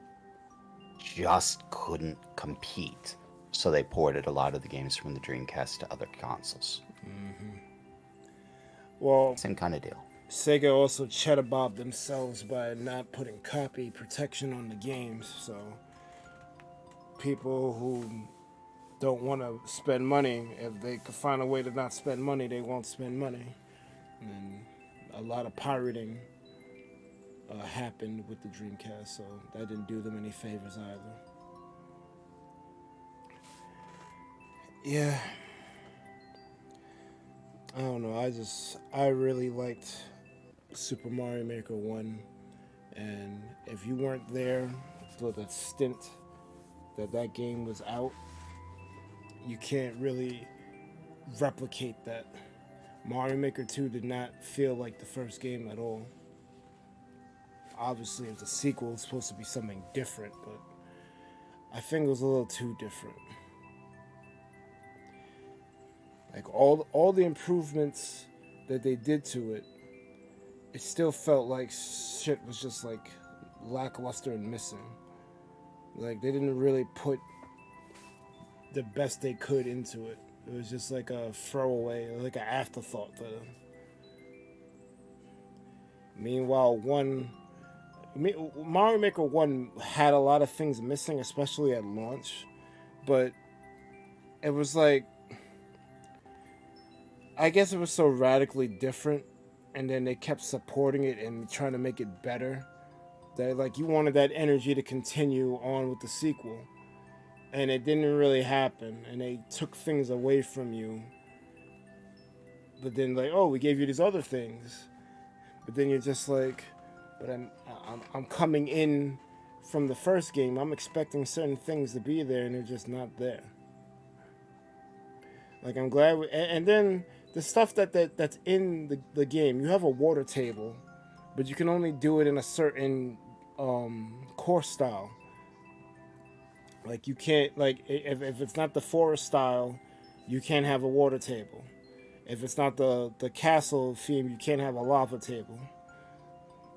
just couldn't compete. So they ported a lot of the games from the Dreamcast to other consoles. Mm-hmm. Well, same kind of deal. Sega also cheddar bobbed themselves by not putting copy protection on the games, so people who don't want to spend money, if they could find a way to not spend money, they won't spend money. And a lot of pirating happened with the Dreamcast, so that didn't do them any favors either. Yeah. I don't know, I really liked Super Mario Maker 1, and if you weren't there for the stint that game was out, you can't really replicate that. Mario Maker 2 did not feel like the first game at all. Obviously, it's a sequel, it's supposed to be something different, but I think it was a little too different. Like, all the improvements that they did to it, it still felt like shit was just like lackluster and missing. Like, they didn't really put the best they could into it. It was just like a throwaway, like an afterthought to them. Meanwhile, Mario Maker 1 had a lot of things missing, especially at launch, but it was like, I guess it was so radically different, and then they kept supporting it and trying to make it better, that like you wanted that energy to continue on with the sequel, and it didn't really happen, and they took things away from you. But then like, oh, we gave you these other things, but then you're just like, but I'm coming in from the first game, I'm expecting certain things to be there, and they're just not there. Like, I'm glad, and then the stuff that's in the game. You have a water table, but you can only do it in a certain course style. Like you can't like if it's not the forest style, you can't have a water table. If it's not the castle theme, you can't have a lava table.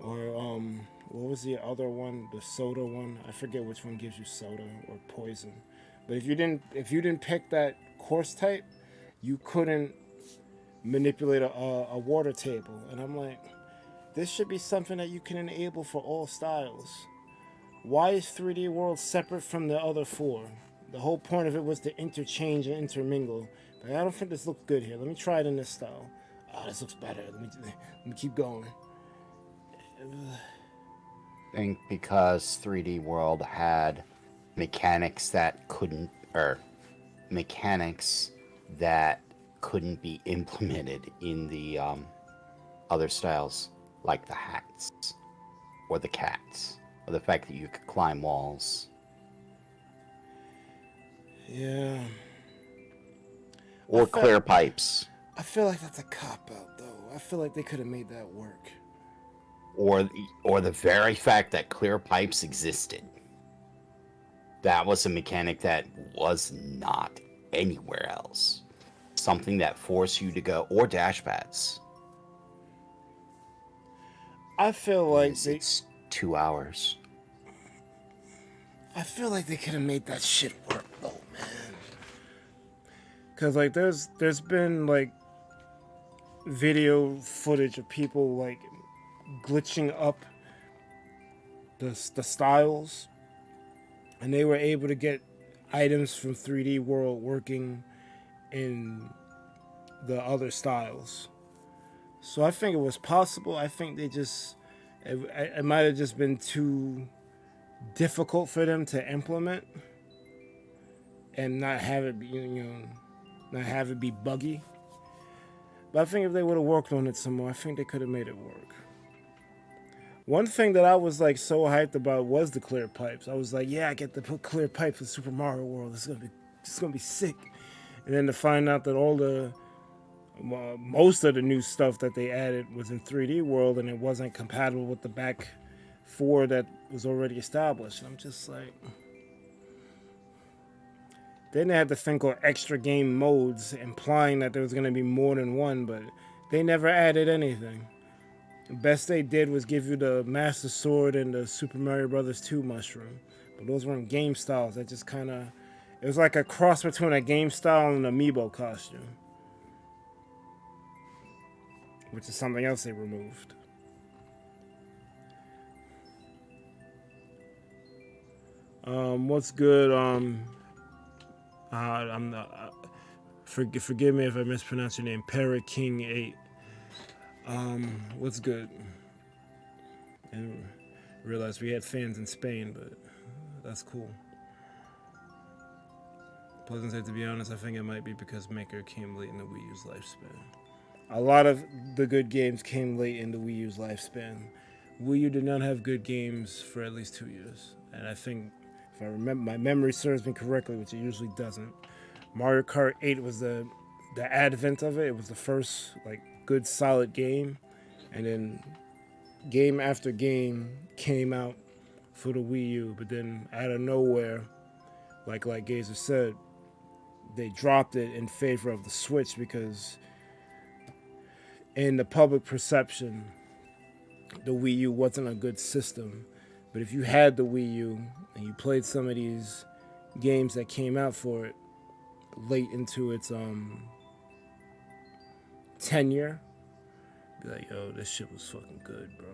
Or what was the other one? The soda one. I forget which one gives you soda or poison. But if you didn't pick that course type, you couldn't manipulate a water table. And I'm like, this should be something that you can enable for all styles. Why is 3D World separate from the other four? The whole point of it was to interchange and intermingle. But I don't think this looks good here. Let me try it in this style. Oh, this looks better. Let me keep going. I think because 3D World had mechanics that couldn't be implemented in the other styles, like the hats or the cats, or the fact that you could climb walls. Yeah. Or clear pipes. I feel like that's a cop-out, though. I feel like they could have made that work. Or the very fact that clear pipes existed. That was a mechanic that was not anywhere else. Something that forced you to go, or dash pads. I feel like it's 2 hours. I feel like they could have made that shit work, though, man. Cause like there's been like video footage of people like glitching up the styles, and they were able to get items from 3D World working in the other styles. So I think it was possible. I think they just it might have just been too difficult for them to implement and not have it be, not have it be buggy. But I think if they would have worked on it some more, I think they could have made it work. One thing that I was like so hyped about was the clear pipes. I was like, yeah, I get to put clear pipes in Super Mario World. It's gonna be sick. And then to find out that all the most of the new stuff that they added was in 3D World, and it wasn't compatible with the back four that was already established. And I'm just like, then they had to think of extra game modes, implying that there was gonna be more than one, but they never added anything. The best they did was give you the Master Sword and the Super Mario Bros. 2 mushroom. But those weren't game styles. That just kind of... It was like a cross between a game style and an amiibo costume. Which is something else they removed. What's good? I'm not... forgive me if I mispronounce your name. Parrot King 8. What's good? And realized we had fans in Spain, but that's cool. Pleasant said, to be honest, I think it might be because Maker came late in the Wii U's lifespan. A lot of the good games came late in the Wii U's lifespan. Wii U did not have good games for at least 2 years. And I think, if I remember, my memory serves me correctly, which it usually doesn't, Mario Kart 8 was the advent of it. It was the first, like, good solid game, and then game after game came out for the Wii U, but then out of nowhere, like Gazer said, they dropped it in favor of the Switch because in the public perception, the Wii U wasn't a good system. But if you had the Wii U and you played some of these games that came out for it late into its tenure, be like, yo, this shit was fucking good, bro.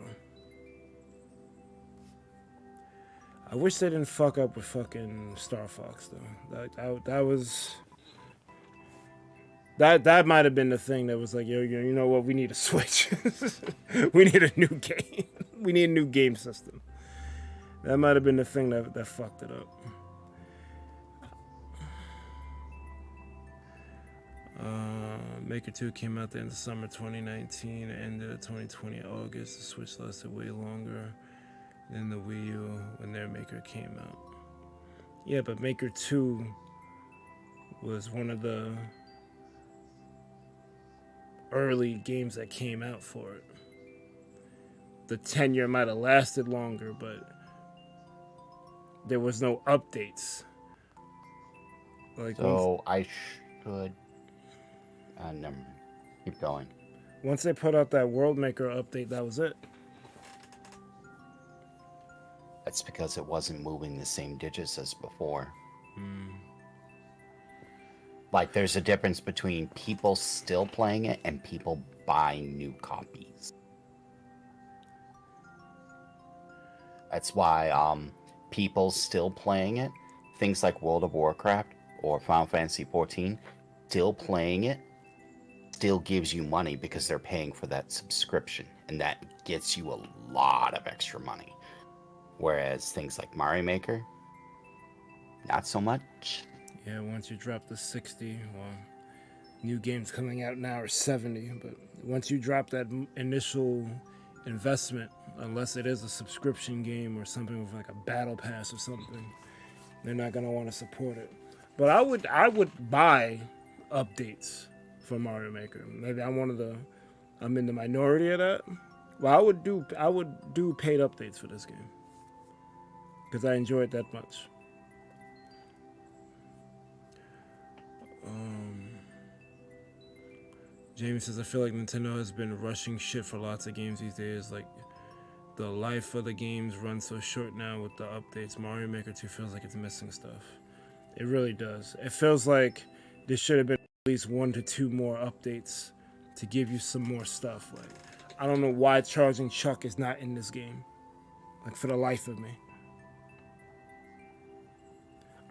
I wish they didn't fuck up with fucking Star Fox though. That was that might have been the thing that was like, yo, you know what? We need a Switch. We need a new game. We need a new game system. That might have been the thing that fucked it up. Maker 2 came out in the summer 2019, ended 2020 August. The Switch lasted way longer than the Wii U when their Maker came out. Yeah, but Maker 2 was one of the early games that came out for it. The tenure might have lasted longer, but there was no updates. Like So I should. Never. Keep going. once they put out that World Maker update, that was it. That's because it wasn't moving the same digits as before. Like, there's a difference between people still playing it and people buying new copies. That's why people still playing it, things like World of Warcraft or Final Fantasy XIV, still playing it, still gives you money because they're paying for that subscription, and that gets you a lot of extra money. Whereas things like Mario Maker, not so much. Yeah, once you drop the 60, well, new games coming out now are 70, but once you drop that initial investment, unless it is a subscription game or something with like a battle pass or something, they're not gonna want to support it. But I would buy updates for Mario Maker. Maybe I'm in the minority of that. Well, I would do paid updates for this game because I enjoy it that much. Jamie says, I feel like Nintendo has been rushing shit for lots of games these days. Like, the life of the games runs so short now with the updates. Mario Maker 2 feels like it's missing stuff. It really does. It feels like there should have been at least 1 to 2 more updates to give you some more stuff. Like, I don't know why Charging Chuck is not in this game. Like, for the life of me.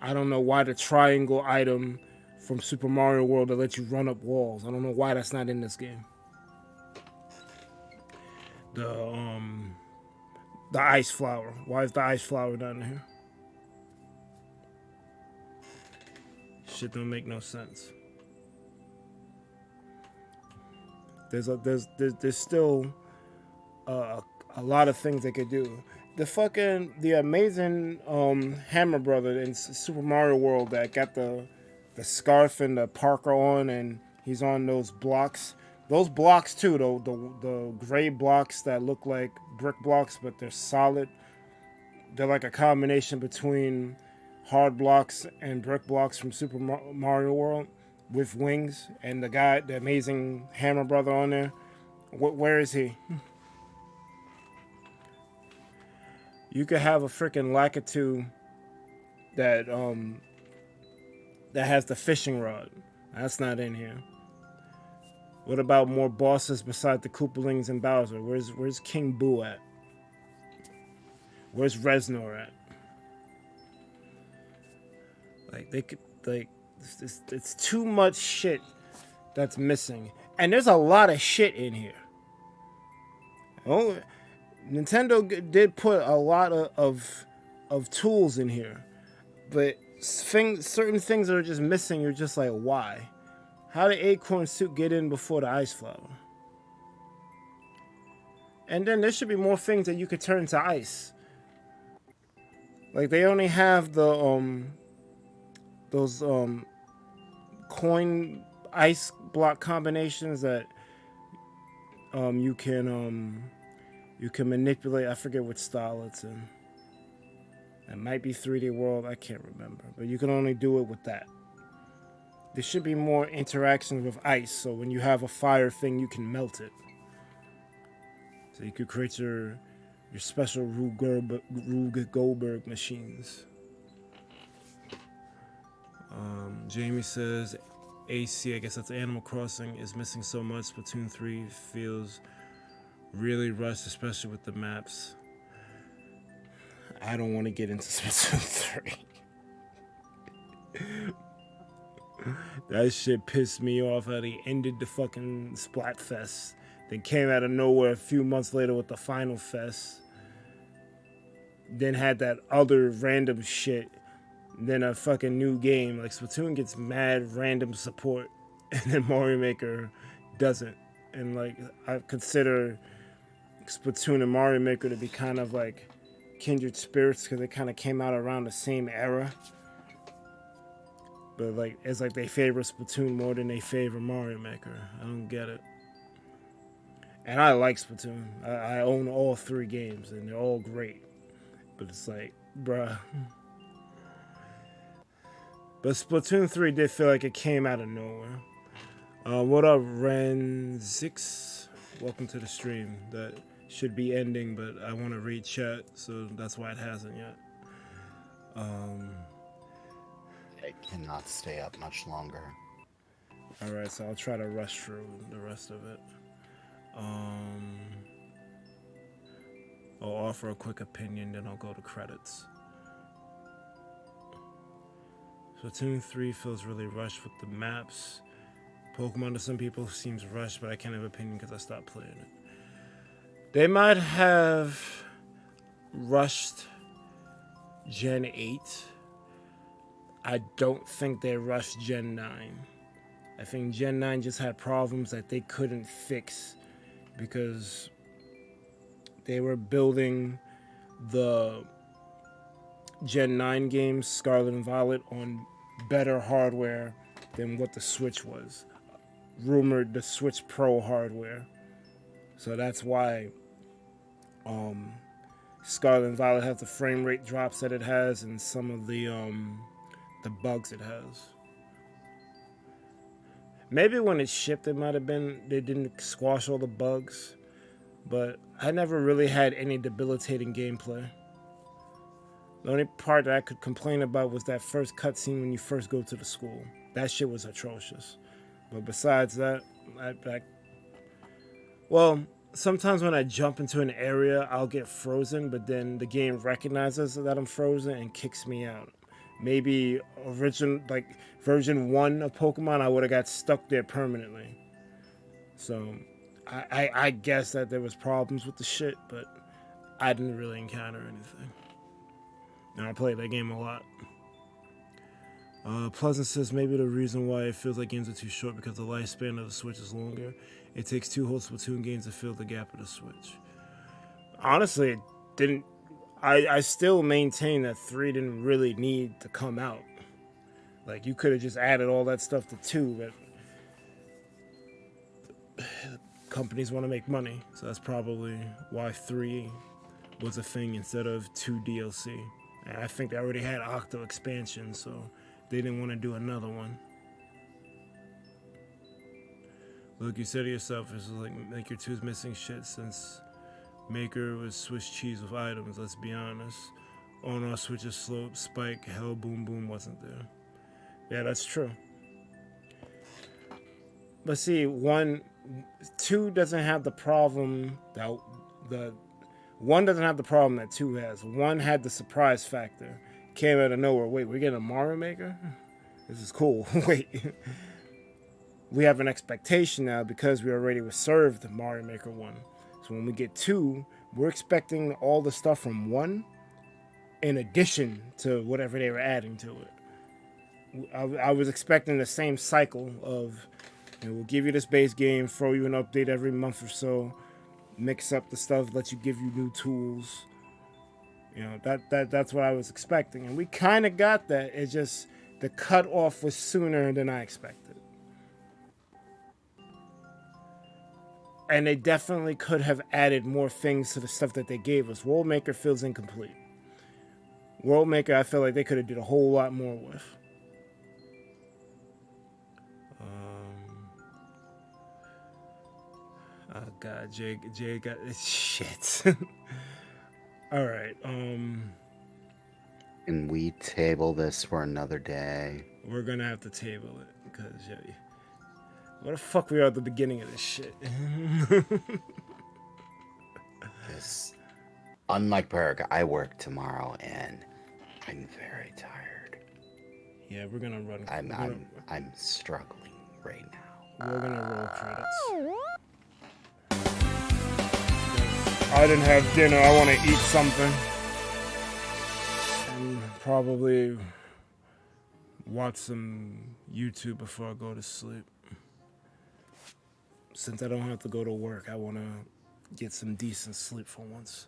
I don't know why the triangle item from Super Mario World that lets you run up walls, I don't know why that's not in this game. The ice flower. Why is the ice flower not in here? Shit don't make no sense. There's still a lot of things they could do. The amazing Hammer Brother in Super Mario World that got the scarf and the parka on, and he's on those blocks. Those blocks too, the gray blocks that look like brick blocks, but they're solid. They're like a combination between hard blocks and brick blocks from Super Mario World with wings, and the amazing Hammer Brother on there. Where is he? You could have a freaking Lakitu that has the fishing rod. That's not in here. What about more bosses beside the Koopalings and Bowser? Where's King Boo at? Where's Reznor at? Like, they could, like, it's too much shit that's missing, and there's a lot of shit in here. Oh, Nintendo did put a lot of tools in here, but certain things that are just missing. You're just like, why? How did Acorn Suit get in before the ice flower? And then there should be more things that you could turn to ice. Like, they only have the those coin ice block combinations that you can manipulate. I forget which style it's in. It might be 3D World, I can't remember, but you can only do it with that. There should be more interactions with ice, so when you have a fire thing, you can melt it. So you could create your special Rube Goldberg machines. Jamie says, AC, I guess that's Animal Crossing, is missing so much. Splatoon 3 feels really rushed, especially with the maps. I don't want to get into Splatoon 3. That shit pissed me off how they ended the fucking Splatfest. Then came out of nowhere a few months later with the Final Fest. Then had that other random shit. Then a fucking new game. Like, Splatoon gets mad random support, and then Mario Maker doesn't. And like, I consider Splatoon and Mario Maker to be kind of like kindred spirits because they kind of came out around the same era. But like, it's like they favor Splatoon more than they favor Mario Maker. I don't get it. And I like Splatoon. I own all 3 games, and they're all great. But it's like, bruh. But Splatoon 3 did feel like it came out of nowhere. What up, Ren6? Welcome to the stream. That should be ending, but I want to read chat, so that's why it hasn't yet. I cannot stay up much longer. Alright, so I'll try to rush through the rest of it. I'll offer a quick opinion, then I'll go to credits. Splatoon 3 feels really rushed with the maps. Pokemon to some people seems rushed, but I can't have an opinion because I stopped playing it. They might have rushed Gen 8. I don't think they rushed Gen 9. I think Gen 9 just had problems that they couldn't fix because they were building the Gen 9 games, Scarlet and Violet, on better hardware than what the Switch was. Rumored the Switch Pro hardware. So that's why Scarlet and Violet has the frame rate drops that it has and some of the bugs it has. Maybe when it shipped, it might have been they didn't squash all the bugs, but I never really had any debilitating gameplay. The only part that I could complain about was that first cutscene when you first go to the school. That shit was atrocious. But besides that, well, sometimes when I jump into an area, I'll get frozen, but then the game recognizes that I'm frozen and kicks me out. Maybe version 1 of Pokemon, I would have got stuck there permanently. So I guess that there was problems with the shit, but I didn't really encounter anything. And I played that game a lot. Pleasant says maybe the reason why it feels like games are too short because the lifespan of the Switch is longer. It takes 2 whole Splatoon games to fill the gap of the Switch. Honestly, it didn't. I still maintain that 3 didn't really need to come out. Like, you could have just added all that stuff to 2, but companies want to make money, so that's probably why 3 was a thing instead of 2 DLC. And I think they already had Octo expansion, so they didn't want to do another one. Look, you said to yourself, it's like Maker 2's missing shit since Maker was Swiss cheese with items, let's be honest. On our Switch's slope, Spike, Hell, Boom Boom wasn't there. Yeah, that's true. But see, 2 doesn't have the problem that 1 doesn't have the problem that 2 has. 1 had the surprise factor. Came out of nowhere. Wait, we're getting a Mario Maker? This is cool. Wait. We have an expectation now because we already were served Mario Maker 1. So when we get 2, we're expecting all the stuff from 1 in addition to whatever they were adding to it. I was expecting the same cycle of, we'll give you this base game, throw you an update every month or so, mix up the stuff, let you give you new tools. That's what I was expecting. And we kind of got that. It's just the cutoff was sooner than I expected. And they definitely could have added more things to the stuff that they gave us. World Maker feels incomplete. World Maker, I feel like they could have did a whole lot more with. Oh God, Jay got shit. All right. Can we table this for another day? We're gonna have to table it because what the fuck we are at the beginning of this shit. This, unlike Berg, I work tomorrow and I'm very tired. Yeah, we're gonna run. I'm struggling right now. We're gonna roll credits. I didn't have dinner. I want to eat something. And probably watch some YouTube before I go to sleep. Since I don't have to go to work, I want to get some decent sleep for once.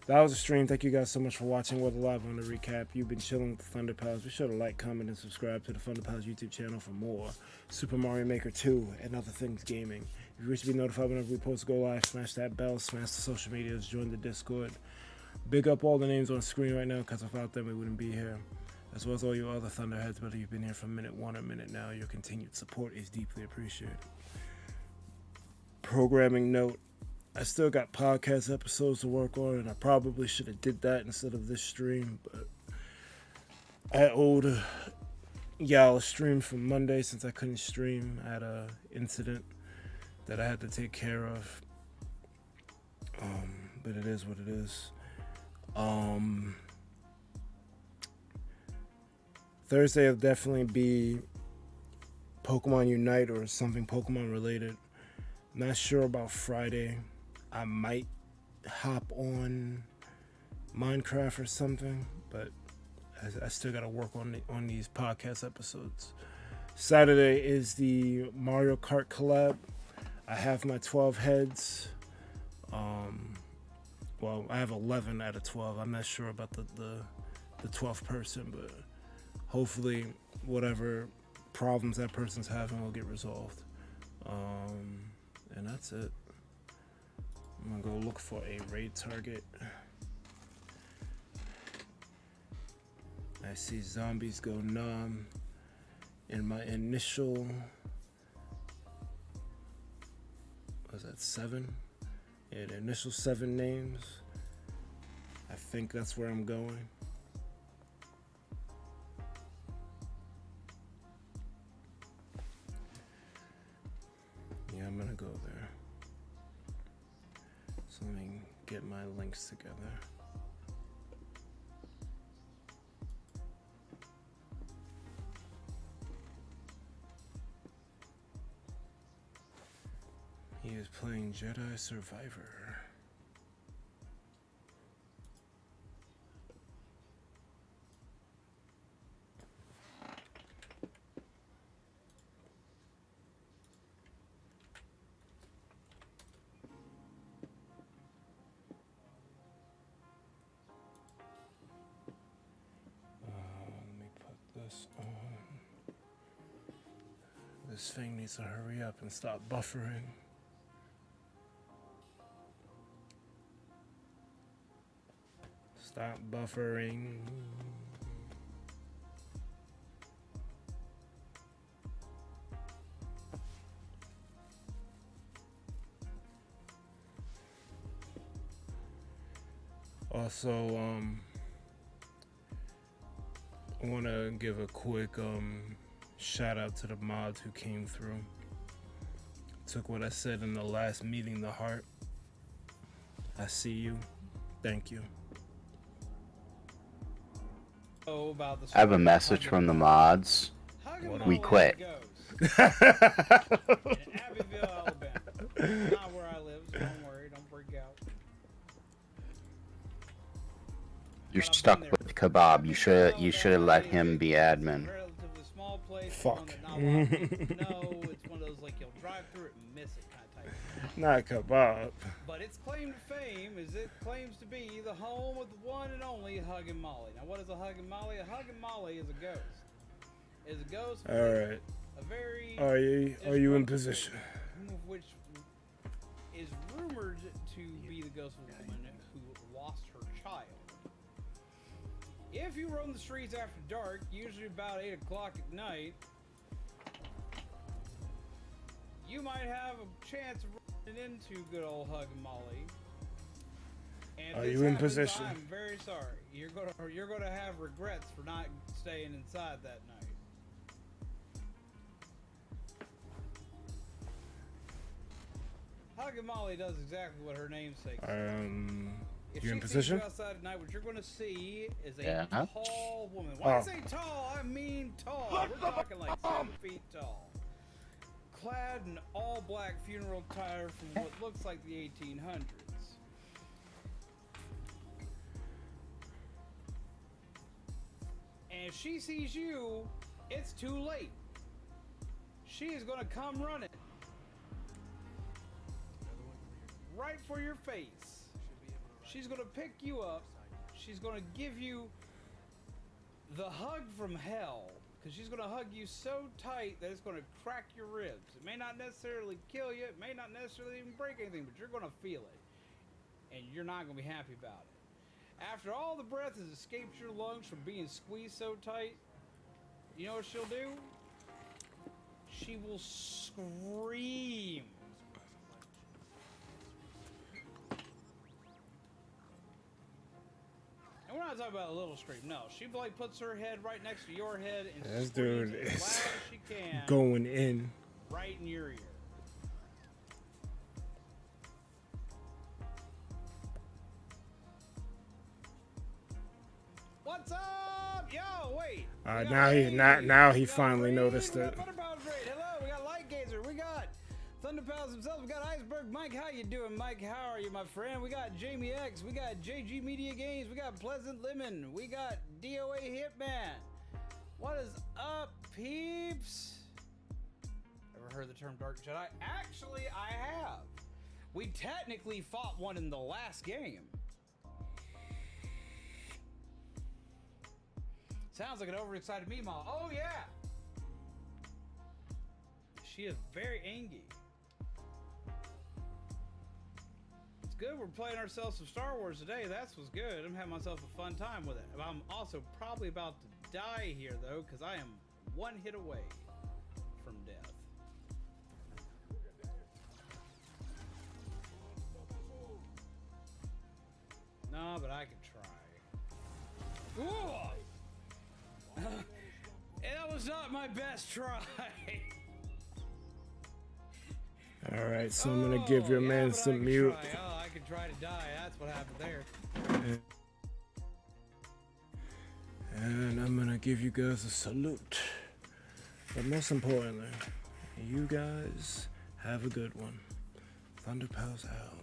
that was a stream. Thank you guys so much for watching. We're live on the recap. You've been chilling with the Thunder Pals. Be sure to like, comment, and subscribe to the Thunder Pals YouTube channel for more Super Mario Maker 2 and other things gaming. If you wish to be notified whenever we post go live, smash that bell, smash the social medias, join the Discord. Big up all the names on screen right now, because without them we wouldn't be here. As well as all you other Thunderheads, whether you've been here from minute 1 or minute now, your continued support is deeply appreciated. Programming note, I still got podcast episodes to work on, and I probably should have did that instead of this stream, but I owed y'all a stream from Monday since I couldn't stream. I had a incident that I had to take care of, but it is what it is. Thursday will definitely be Pokemon Unite or something Pokemon related. Not sure about Friday. I might hop on Minecraft or something, but I still gotta work on these podcast episodes. Saturday is the Mario Kart collab. I have my 12 heads. Well, I have 11 out of 12. I'm not sure about the 12th person, but hopefully whatever problems that person's having will get resolved. And that's it. I'm gonna go look for a raid target. I see zombies go numb in my initial, was that 7? Yeah, the initial 7 names. I think that's where I'm going. Yeah, I'm gonna go there. So let me get my links together. He is playing Jedi Survivor. This thing needs to hurry up and stop buffering. Stop buffering. Also, I want to give a quick shout out to the mods who came through. Took what I said in the last meeting to heart. I see you. Thank you. I have a message from the mods. We quit. In Abbeville, Alabama. Not where I live, so don't worry, don't freak out. You're stuck with Kebab. You should have let him be admin. Relatively small place. Fuck. No, it's one of those like you'll drive through it and miss it kind of type. Not Kebab. But its claim to fame is it claims to be the home of the one and only Huggin' Molly. Now, what is a Huggin' Molly? A Huggin' Molly is a ghost. Is a ghost. All right. A very. Are you in position? Which is rumored to be the ghost of a woman who lost her child. If you roam the streets after dark, usually about 8 o'clock at night, you might have a chance of running into good old Huggin' Molly. And Are if you this in happens, position? I'm very sorry. You're gonna have regrets for not staying inside that night. Huggin' Molly does exactly what her namesake says. If You in she sees position? you outside at night, what you're going to see is a Yeah. tall woman. When I say tall, I mean tall. We're talking like 7 feet tall. Clad in all black funeral attire from what looks like the 1800s. And if she sees you, it's too late. She is going to come running. Right for your face. She's gonna pick you up. She's gonna give you the hug from hell. Because she's gonna hug you so tight that it's gonna crack your ribs. It may not necessarily kill you. It may not necessarily even break anything, but you're gonna feel it. And you're not gonna be happy about it. After all the breath has escaped your lungs from being squeezed so tight, you know what she'll do? She will scream. And we're not talking about a little scream. No, she like puts her head right next to your head and This screams dude as is loud as she can, going in. right in your ear. What's up? Yo, wait. Now he finally noticed it. Hello, we got Light Gazer. We got Thunder Pals himself. We got Iceberg Mike. How you doing, Mike? How are you, my friend? We got Jamie X. We got JG Media Games. We got Pleasant Lemon. We got DOA Hitman. What is up, peeps? Ever heard the term Dark Jedi? Actually, I have. We technically fought one in the last game. Sounds like an overexcited Meemaw. Oh, yeah. She is very angry. It's good we're playing ourselves some Star Wars today. That's what's good. I'm having myself a fun time with it. I'm also probably about to die here, though, because I am one hit away from death. No, but I can try. Ooh! That was not my best try. Alright, so I'm gonna give your man some mute. Oh, I can try to die. That's what happened there. And I'm gonna give you guys a salute. But most importantly, you guys have a good one. Thunder Pals out.